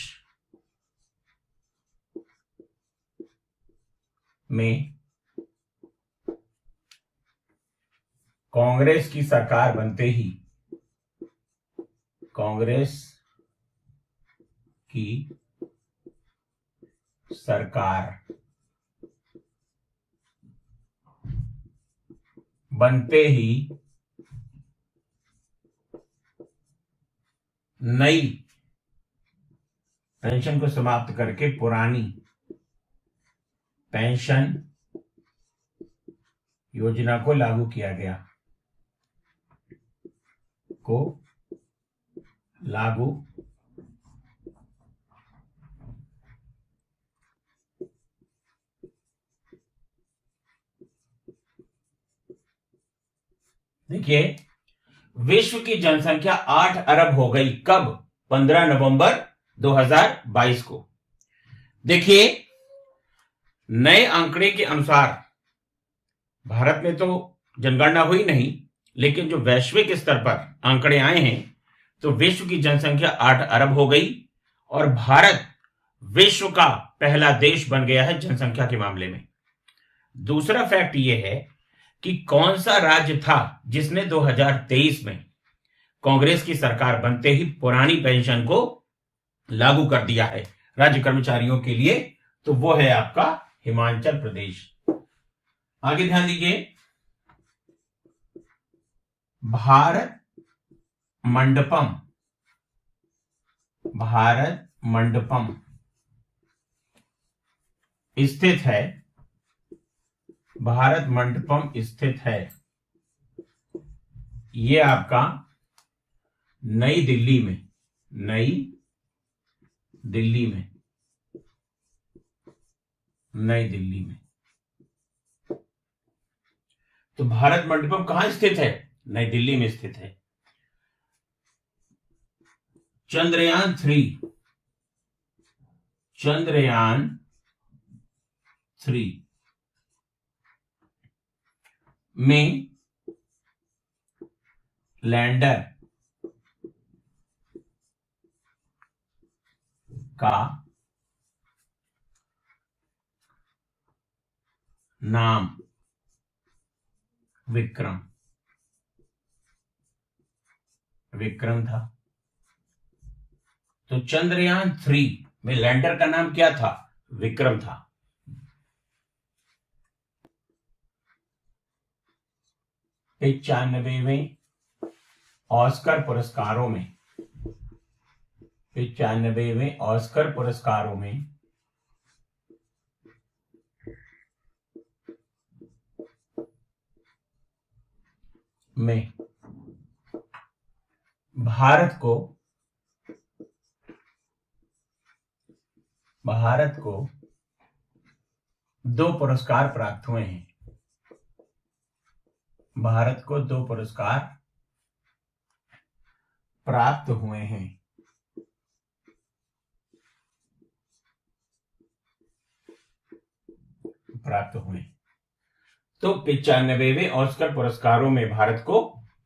[SPEAKER 1] में कांग्रेस की सरकार बनते ही कांग्रेस की सरकार बनते ही नई पेंशन को समाप्त करके पुरानी पेंशन योजना को लागू किया गया, को लागू देखिए, विश्व की जनसंख्या 8 अरब हो गई कब? 15 नवंबर 2022 को। देखिए, नए आंकड़े के अनुसार भारत में तो जनगणना हुई नहीं, लेकिन जो वैश्विक स्तर पर आंकड़े आए हैं तो विश्व की जनसंख्या 8 अरब हो गई और भारत विश्व का पहला देश बन गया है जनसंख्या के मामले में। दूसरा फैक्ट यह है कि कौन सा राज्य था जिसने 2023 में कांग्रेस की सरकार बनते ही पुरानी पेंशन को लागू कर दिया है राज्य कर्मचारियों के लिए? तो वो है आपका हिमाचल प्रदेश। आगे ध्यान दीजिए, भारत मंडपम स्थित है, भारत मंडपम स्थित है, ये आपका नई दिल्ली में। तो भारत मंडपम कहां स्थित है? नई दिल्ली में स्थित है। चंद्रयान 3 में लैंडर का नाम विक्रम था। तो चंद्रयान 3 में लैंडर का नाम क्या था? विक्रम था। 95वें ऑस्कर पुरस्कारों में भारत को 2 पुरस्कार प्राप्त हुए हैं। भारत को 2 पुरस्कार प्राप्त हुए हैं। तो 95वें ऑस्कर पुरस्कारों में भारत को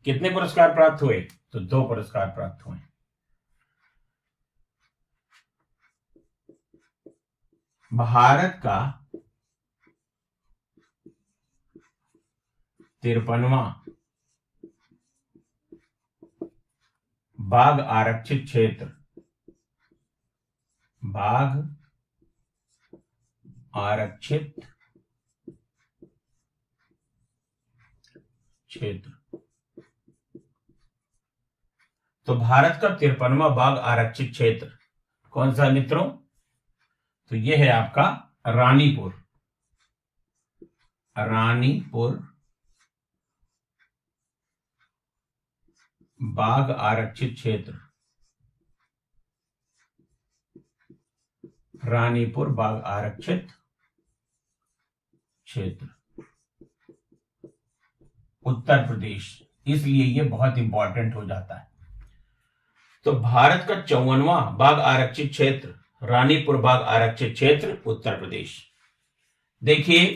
[SPEAKER 1] कितने पुरस्कार प्राप्त हुए? तो 2 पुरस्कार प्राप्त हुए। भारत का 53वां बाघ आरक्षित क्षेत्र। तो भारत का 53वां बाघ आरक्षित क्षेत्र कौन सा मित्रों? तो यह है आपका रानीपुर बाघ आरक्षित क्षेत्र। रानीपुर बाघ आरक्षित क्षेत्र, उत्तर प्रदेश। इसलिए यह बहुत इंपॉर्टेंट हो जाता है। तो भारत का 54वां बाघ आरक्षित क्षेत्र रानीपुर बाघ आरक्षित क्षेत्र, उत्तर प्रदेश। देखिए,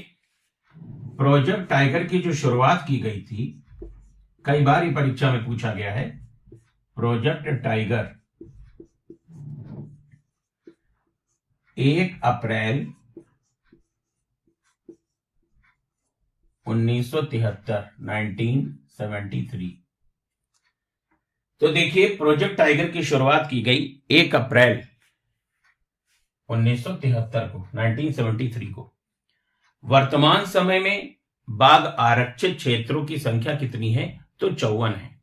[SPEAKER 1] प्रोजेक्ट टाइगर की जो शुरुआत की गई थी, कई बार ये परीक्षा में पूछा गया है, प्रोजेक्ट टाइगर 1 अप्रैल 1973, 1973। तो देखिए, प्रोजेक्ट टाइगर की शुरुआत की गई 1 अप्रैल 1973 को, 1973 को। वर्तमान समय में बाघ आरक्षित क्षेत्रों की संख्या कितनी है? तो 54 है।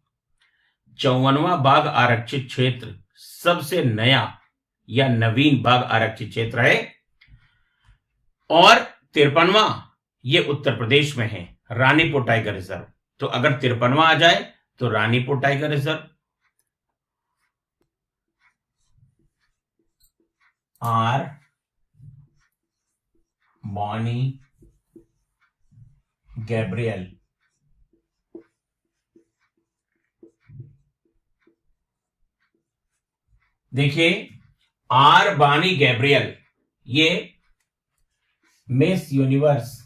[SPEAKER 1] 54वां बाघ आरक्षित क्षेत्र सबसे नया या नवीन बाघ आरक्षित क्षेत्र है। और 53वां ये उत्तर प्रदेश में है, रानीपुर टाइगर रिजर्व। तो अगर 53वां आ जाए तो Ranipur tiger reserve. R Bonney Gabriel, देखिए आर बानी गैब्रियल ये Miss Universe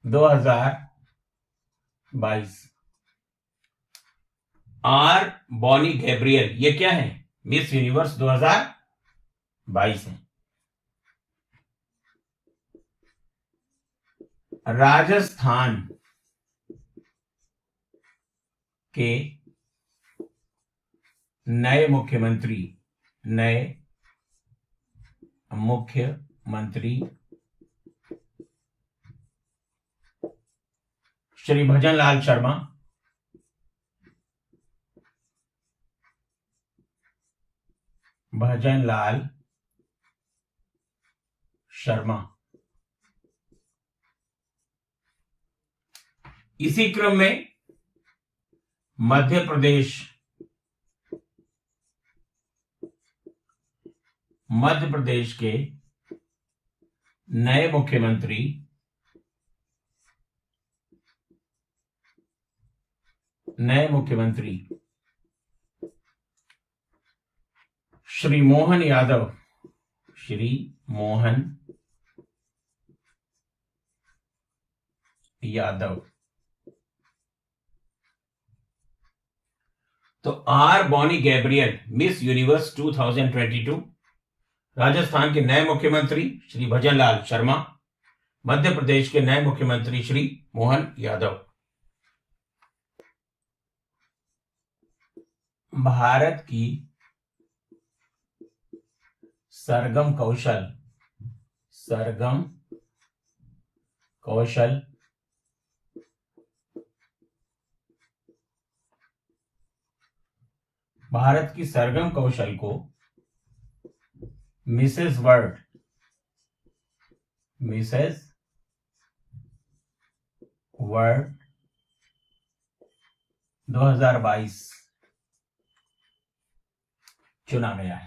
[SPEAKER 1] 2022। R Bonney Gabriel ये क्या है? मिस यूनिवर्स 2022 है। राजस्थान के नए मुख्यमंत्री श्री भजनलाल शर्मा। इसी क्रम में मध्य प्रदेश के नए मुख्यमंत्री श्री मोहन यादव। तो R Bonney Gabriel Miss Universe 2022, Rajasthan के नए मुख्यमंत्री श्री भजनलाल शर्मा, मध्य प्रदेश के नए मुख्यमंत्री श्री मोहन यादव। भारत की सरगम कौशल भारत की सरगम कौशल को मिसेस वर्ल्ड 2022 चुना गया।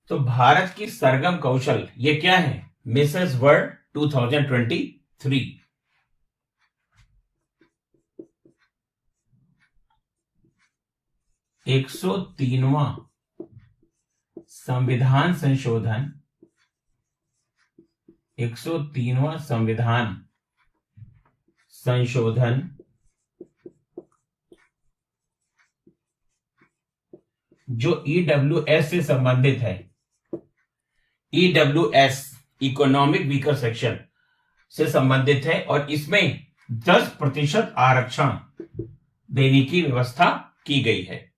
[SPEAKER 1] तो भारत की सरगम कौशल ये क्या है? Mrs world 2023। 103वां संविधान संशोधन जो ईडब्ल्यूएस से संबंधित है, ईडब्ल्यूएस इकोनॉमिक वीकर सेक्शन से संबंधित है, और इसमें 10% आरक्षण देने की व्यवस्था की गई है।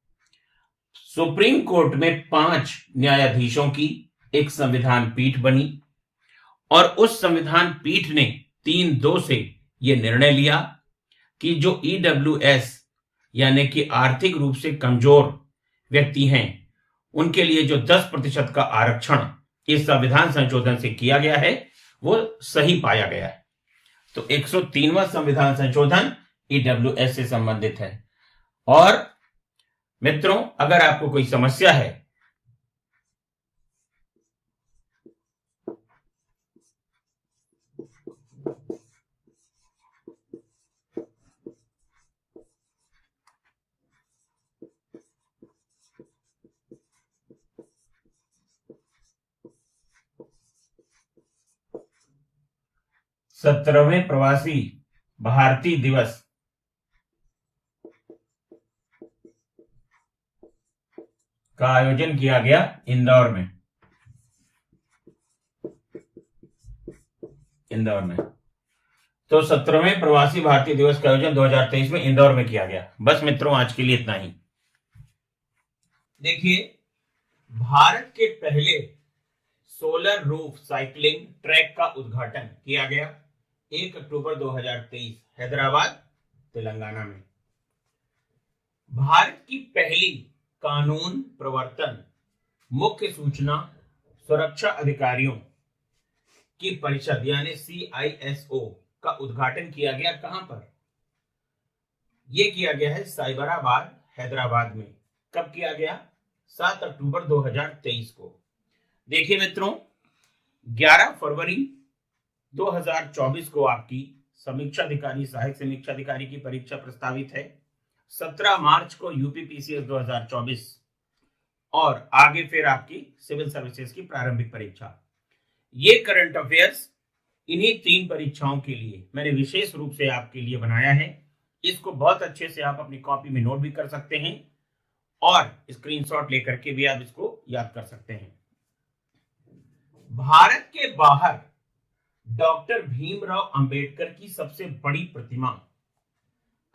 [SPEAKER 1] सुप्रीम कोर्ट में 5 न्यायाधीशों की एक संविधान पीठ बनी और उस संविधान पीठ ने 3-2 से यह निर्णय लिया कि जो ईडब्ल्यूएस यानी कि आर्थिक रूप से कमजोर व्यक्ति हैं, उनके लिए जो 10% का आरक्षण इस संविधान संशोधन से किया गया है वो सही पाया गया है। तो 103वां संविधान संशोधन ईडब्ल्यूएस से संबंधित है। और मित्रों, अगर आपको कोई समस्या है सत्रहवें प्रवासी भारती दिवस का आयोजन किया गया इंदौर में। तो 17वें प्रवासी भारतीय दिवस का आयोजन 2023 में इंदौर में किया गया। बस मित्रों, आज के लिए इतना ही। देखिए, भारत के पहले सोलर रूफ साइकिलिंग ट्रैक का उद्घाटन किया गया 1 अक्टूबर 2023 हैदराबाद, तेलंगाना में। भारत की पहली कानून प्रवर्तन मुख्य सूचना सुरक्षा अधिकारियों की परिषद यानी CISO का उद्घाटन किया गया। कहां पर? यह किया गया है साइबराबाद, हैदराबाद में। कब किया गया? 7 अक्टूबर 2023 को। देखिए मित्रों, 11 फरवरी 2024 को आपकी समीक्षा अधिकारी, सहायक समीक्षा अधिकारी की परीक्षा प्रस्तावित है। 17 मार्च को यूपीपीसीएस 2024 और आगे फिर आपकी सिविल सर्विसेज की प्रारंभिक परीक्षा। ये करंट अफेयर्स इन्हीं 3 परीक्षाओं के लिए मैंने विशेष रूप से आपके लिए बनाया है। इसको बहुत अच्छे से आप अपनी कॉपी में नोट भी कर सकते हैं और स्क्रीनशॉट लेकर के भी आप इसको याद कर सकते हैं। भारत के बाहर डॉक्टर भीमराव अंबेडकर की सबसे बड़ी प्रतिमा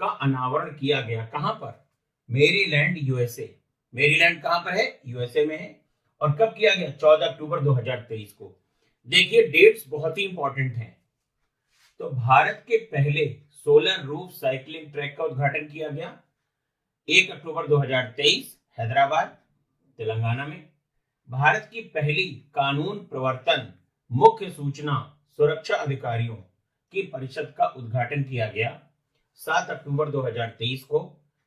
[SPEAKER 1] का अनावरण किया गया। कहां पर? Maryland, USA. मेरीलैंड कहां पर है? यूएसए में है। और कब किया गया? 14 अक्टूबर 2023 को। देखिए, डेट्स बहुत ही इंपॉर्टेंट हैं। तो भारत के पहले सोलर रूफ साइकिलिंग ट्रैक का उद्घाटन किया गया 1 अक्टूबर 2023 हैदराबाद, तेलंगाना में। भारत की पहली कानून प्रवर्तन मुख्य सूचना सुरक्षा अधिकारियों की परिषद का उद्घाटन किया गया 7 अक्टूबर 2023 को।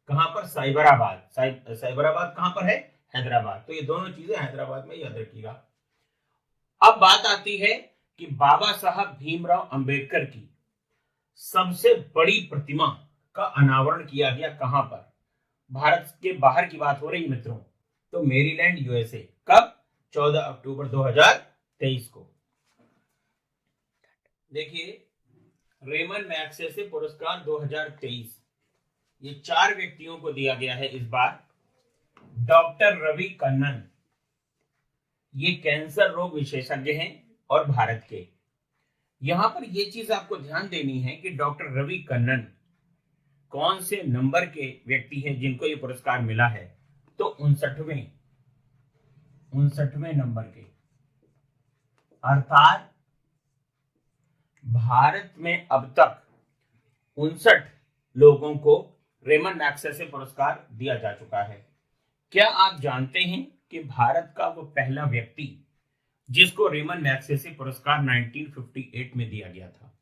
[SPEAKER 1] कहां पर? साइबराबाद। साइबराबाद कहां पर है? हैदराबाद। तो ये दोनों चीजें हैदराबाद में, याद रखिएगा। अब बात आती है कि बाबा साहब भीमराव अंबेडकर की सबसे बड़ी प्रतिमा का अनावरण किया गया कहां पर? भारत के बाहर की बात हो रही है मित्रों, तो मेरीलैंड, यूएसए। कब? 14 अक्टूबर 2023 को। देखिए, रेमन मैग्सेसे पुरस्कार 2023 ये 4 व्यक्तियों को दिया गया है इस बार। डॉक्टर रवि कन्नन, ये कैंसर रोग विशेषज्ञ हैं और भारत के। यहां पर यह चीज आपको ध्यान देनी है कि डॉक्टर रवि कन्नन कौन से नंबर के व्यक्ति हैं जिनको ये पुरस्कार मिला है? तो 59वें नंबर के। अर्थात भारत में अब तक 59 लोगों को रेमन मैग्सेसे पुरस्कार दिया जा चुका है। क्या आप जानते हैं कि भारत का वो पहला व्यक्ति जिसको रेमन मैग्सेसे पुरस्कार 1958 में दिया गया था,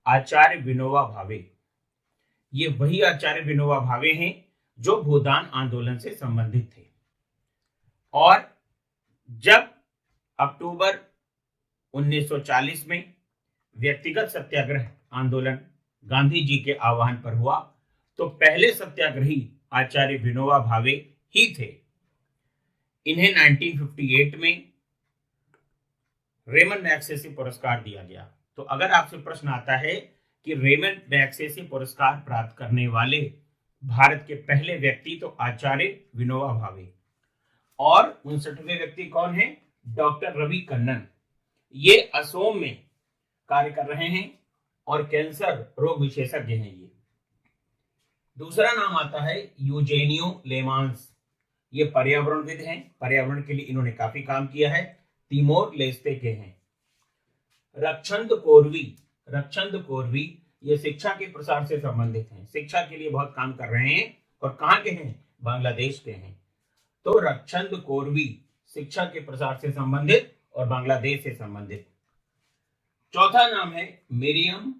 [SPEAKER 1] आचार्य विनोबा भावे। ये वही आचार्य विनोबा भावे हैं जो भूदान आंदोलन से संबंधित थे। और जब अक्टूबर 1940 में व्यक्तिगत सत्याग्रह आंदोलन गांधी जी के आह्वान पर हुआ, तो पहले सत्याग्रही आचार्य विनोबा भावे ही थे। इन्हें 1958 में रेमन मैग्सेसे पुरस्कार दिया गया। तो अगर आपसे प्रश्न आता है कि रेमन मैग्सेसे पुरस्कार प्राप्त करने वाले भारत के पहले व्यक्ति, तो आचार्य विनोबा भावे। और 59वें व्यक्ति कौन है? डॉक्टर रवि कन्नन। ये असोम में कार्य कर रहे हैं और कैंसर रोग विशेषज्ञ हैं ये। दूसरा नाम आता है यूजेनियो लेमांस। ये पर्यावरणविद हैं, पर्यावरण के लिए इन्होंने काफी काम किया है। तिमोर लेस्ते के हैं। रक्षंद कोरवी ये शिक्षा के प्रसार से संबंधित हैं, शिक्षा के लिए बहुत काम कर रहे हैं। और कहां के हैं? बांग्लादेश के हैं। तो रक्षंद कोरवी शिक्षा के प्रसार से संबंधित और बांग्लादेश से संबंधित। चौथा नाम है मिरियम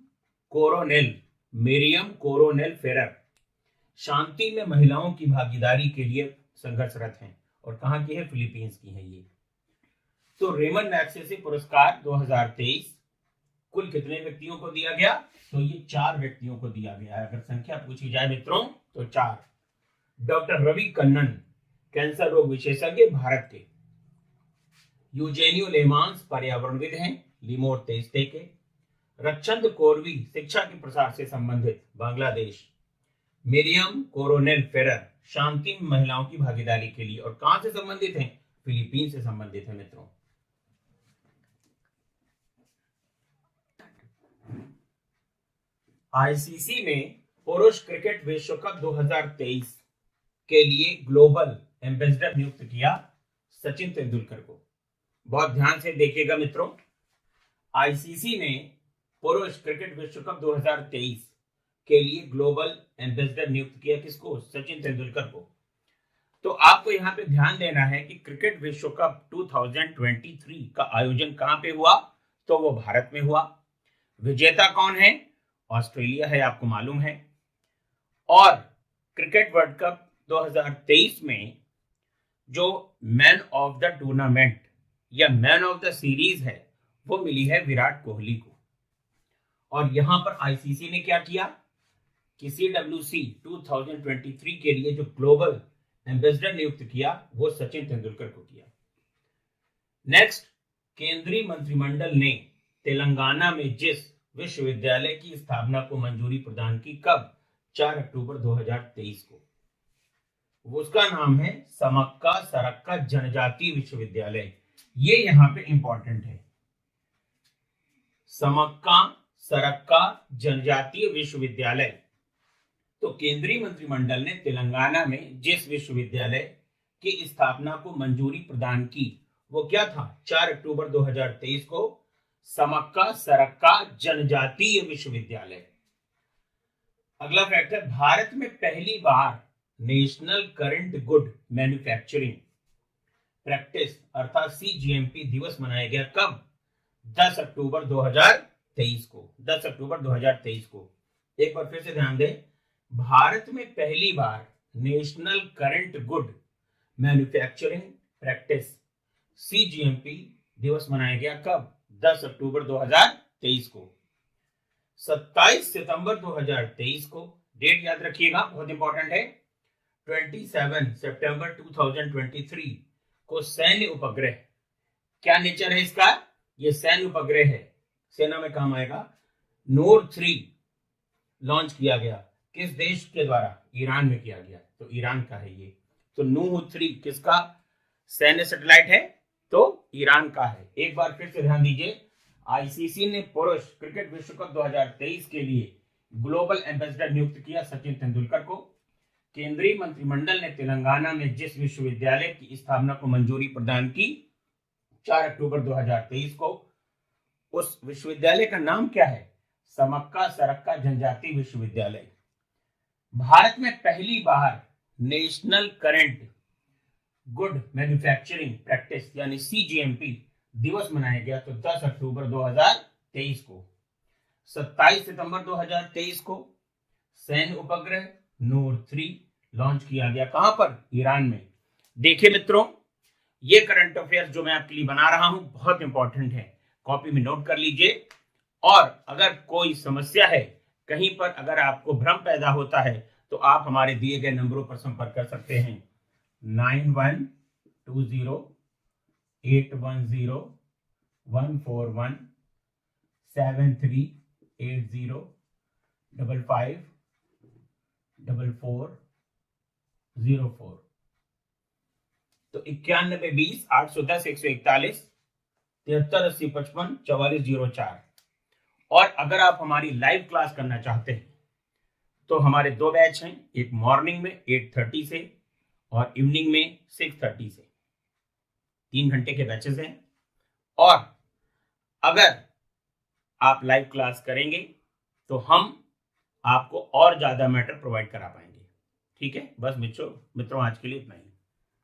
[SPEAKER 1] कोरोनेल फेरर। शांति में महिलाओं की भागीदारी के लिए संघर्षरत हैं और कहां की है? फिलीपींस की है ये। तो रेमन मैग्सेसे पुरस्कार 2023 कुल कितने व्यक्तियों को दिया गया? तो ये 4 व्यक्तियों को दिया गया है। अगर संख्या पूछी जाए मित्रों तो 4। डॉक्टर रवि कन्नन, कैंसर रोग विशेषज्ञ भारत के। यूजेनियो लेमांस पर्यावरणविद हैं, लिमोर तेस्ते के। रक्षंद कोरवी शिक्षा के प्रसार से संबंधित बांग्लादेश। मिरियम कोरोनेल फेरर शांति में महिलाओं की भागीदारी के लिए, और कहां से संबंधित हैं? फिलीपीन से संबंधित है मित्रों। आईसीसी ने पुरुष क्रिकेट विश्व कप 2023 के लिए ग्लोबल एम्बेसडर नियुक्त किया सचिन तेंदुलकर को। बहुत ध्यान से देखिएगा मित्रों, आईसीसी ने पुरुष क्रिकेट विश्व कप 2023 के लिए ग्लोबल एम्बेसडर नियुक्त किया किसको? सचिन तेंदुलकर को। तो आपको यहाँ पे ध्यान देना है कि क्रिकेट विश्व कप 2023 का आयोजन कहां पे हुआ? तो वो भारत में हुआ। विजेता कौन है? ऑस्ट्रेलिया है, आपको मालूम है। और क्रिकेट वर्ल्ड कप 2023 में जो मैन ऑफ द टूर्नामेंट या मैन ऑफ द सीरीज है वो मिली है विराट कोहली को। और यहां पर आईसीसी ने क्या किया कि CWC 2023 के लिए जो ग्लोबल एम्बेसडर नियुक्त किया वो सचिन तेंदुलकर को किया। नेक्स्ट, केंद्रीय मंत्रिमंडल ने तेलंगाना में जिस विश्वविद्यालय की स्थापना को मंजूरी प्रदान की, कब? 4 अक्टूबर 2023 को। उसका नाम है समक्का सरक्का जनजातीय विश्वविद्यालय। ये यहां पे इंपॉर्टेंट है, समक्का सरक्का जनजातीय विश्वविद्यालय। तो केंद्रीय मंत्रिमंडल ने तेलंगाना में जिस विश्वविद्यालय की स्थापना को मंजूरी प्रदान की वो क्या था? 4 अक्टूबर 2023 को समक्का सरक्का जनजातीय विश्वविद्यालय। अगला फैक्ट है, भारत में पहली बार national current good manufacturing practice अर्थात CGMP दिवस मनाया गया, कब? 10 अक्टूबर 2023 को। 10 अक्टूबर 2023 को। एक बार फिर से ध्यान दें, भारत में पहली बार national current good manufacturing practice CGMP दिवस मनाया गया, कब? 10 अक्टूबर 2023 को। 27 सितंबर 2023 को, डेट याद रखिएगा, बहुत इंपॉर्टेंट है। 27 सितंबर 2023 को सैन्य उपग्रह, क्या नेचर है इसका? ये सैन्य उपग्रह है, सेना में काम आएगा। नूर 3 लॉन्च किया गया, किस देश के द्वारा? ईरान में किया गया, तो ईरान का है ये। तो नूर 3 किसका सैन्य सैटेलाइट है? तो ईरान का है। एक बार फिर से ध्यान दीजिए, आईसीसी ने पुरुष क्रिकेट विश्व कप 2023 के लिए ग्लोबल एम्बेसडर नियुक्त किया सचिन तेंदुलकर को। केंद्रीय मंत्रिमंडल ने तेलंगाना में जिस विश्वविद्यालय की स्थापना को मंजूरी प्रदान की 4 अक्टूबर 2023 को, उस विश्वविद्यालय का नाम क्या है? समक्का सरक्का जनजातीय विश्वविद्यालय। भारत में पहली बार national current good manufacturing practice यानी CGMP दिवस मनाया गया, तो 10 अक्टूबर 2023 को। 27 सितंबर 2023 को सैन्य उपग्रह नूर 3 लॉन्च किया गया, कहां पर? ईरान में। देखिए मित्रों, ये करंट अफेयर्स जो मैं आपके लिए बना रहा हूं बहुत इंपॉर्टेंट है, कॉपी में नोट कर लीजिए। और अगर कोई समस्या है, कहीं पर अगर आपको भ्रम पैदा होता है, तो आप हमारे दिए गए नंबरों पर संपर्क कर सकते हैं। 9120810141 7380554404। तो 9120810141 738055 4404। और अगर आप हमारी लाइव क्लास करना चाहते हैं तो हमारे 2 बैच हैं, एक मॉर्निंग में 8:30 से और इवनिंग में 6:30 से। 3 घंटे के बैचेस हैं। और अगर आप लाइव क्लास करेंगे तो हम आपको और ज्यादा मैटर प्रोवाइड करा पाएंगे। ठीक है, बस मित्रों आज के लिए इतना ही।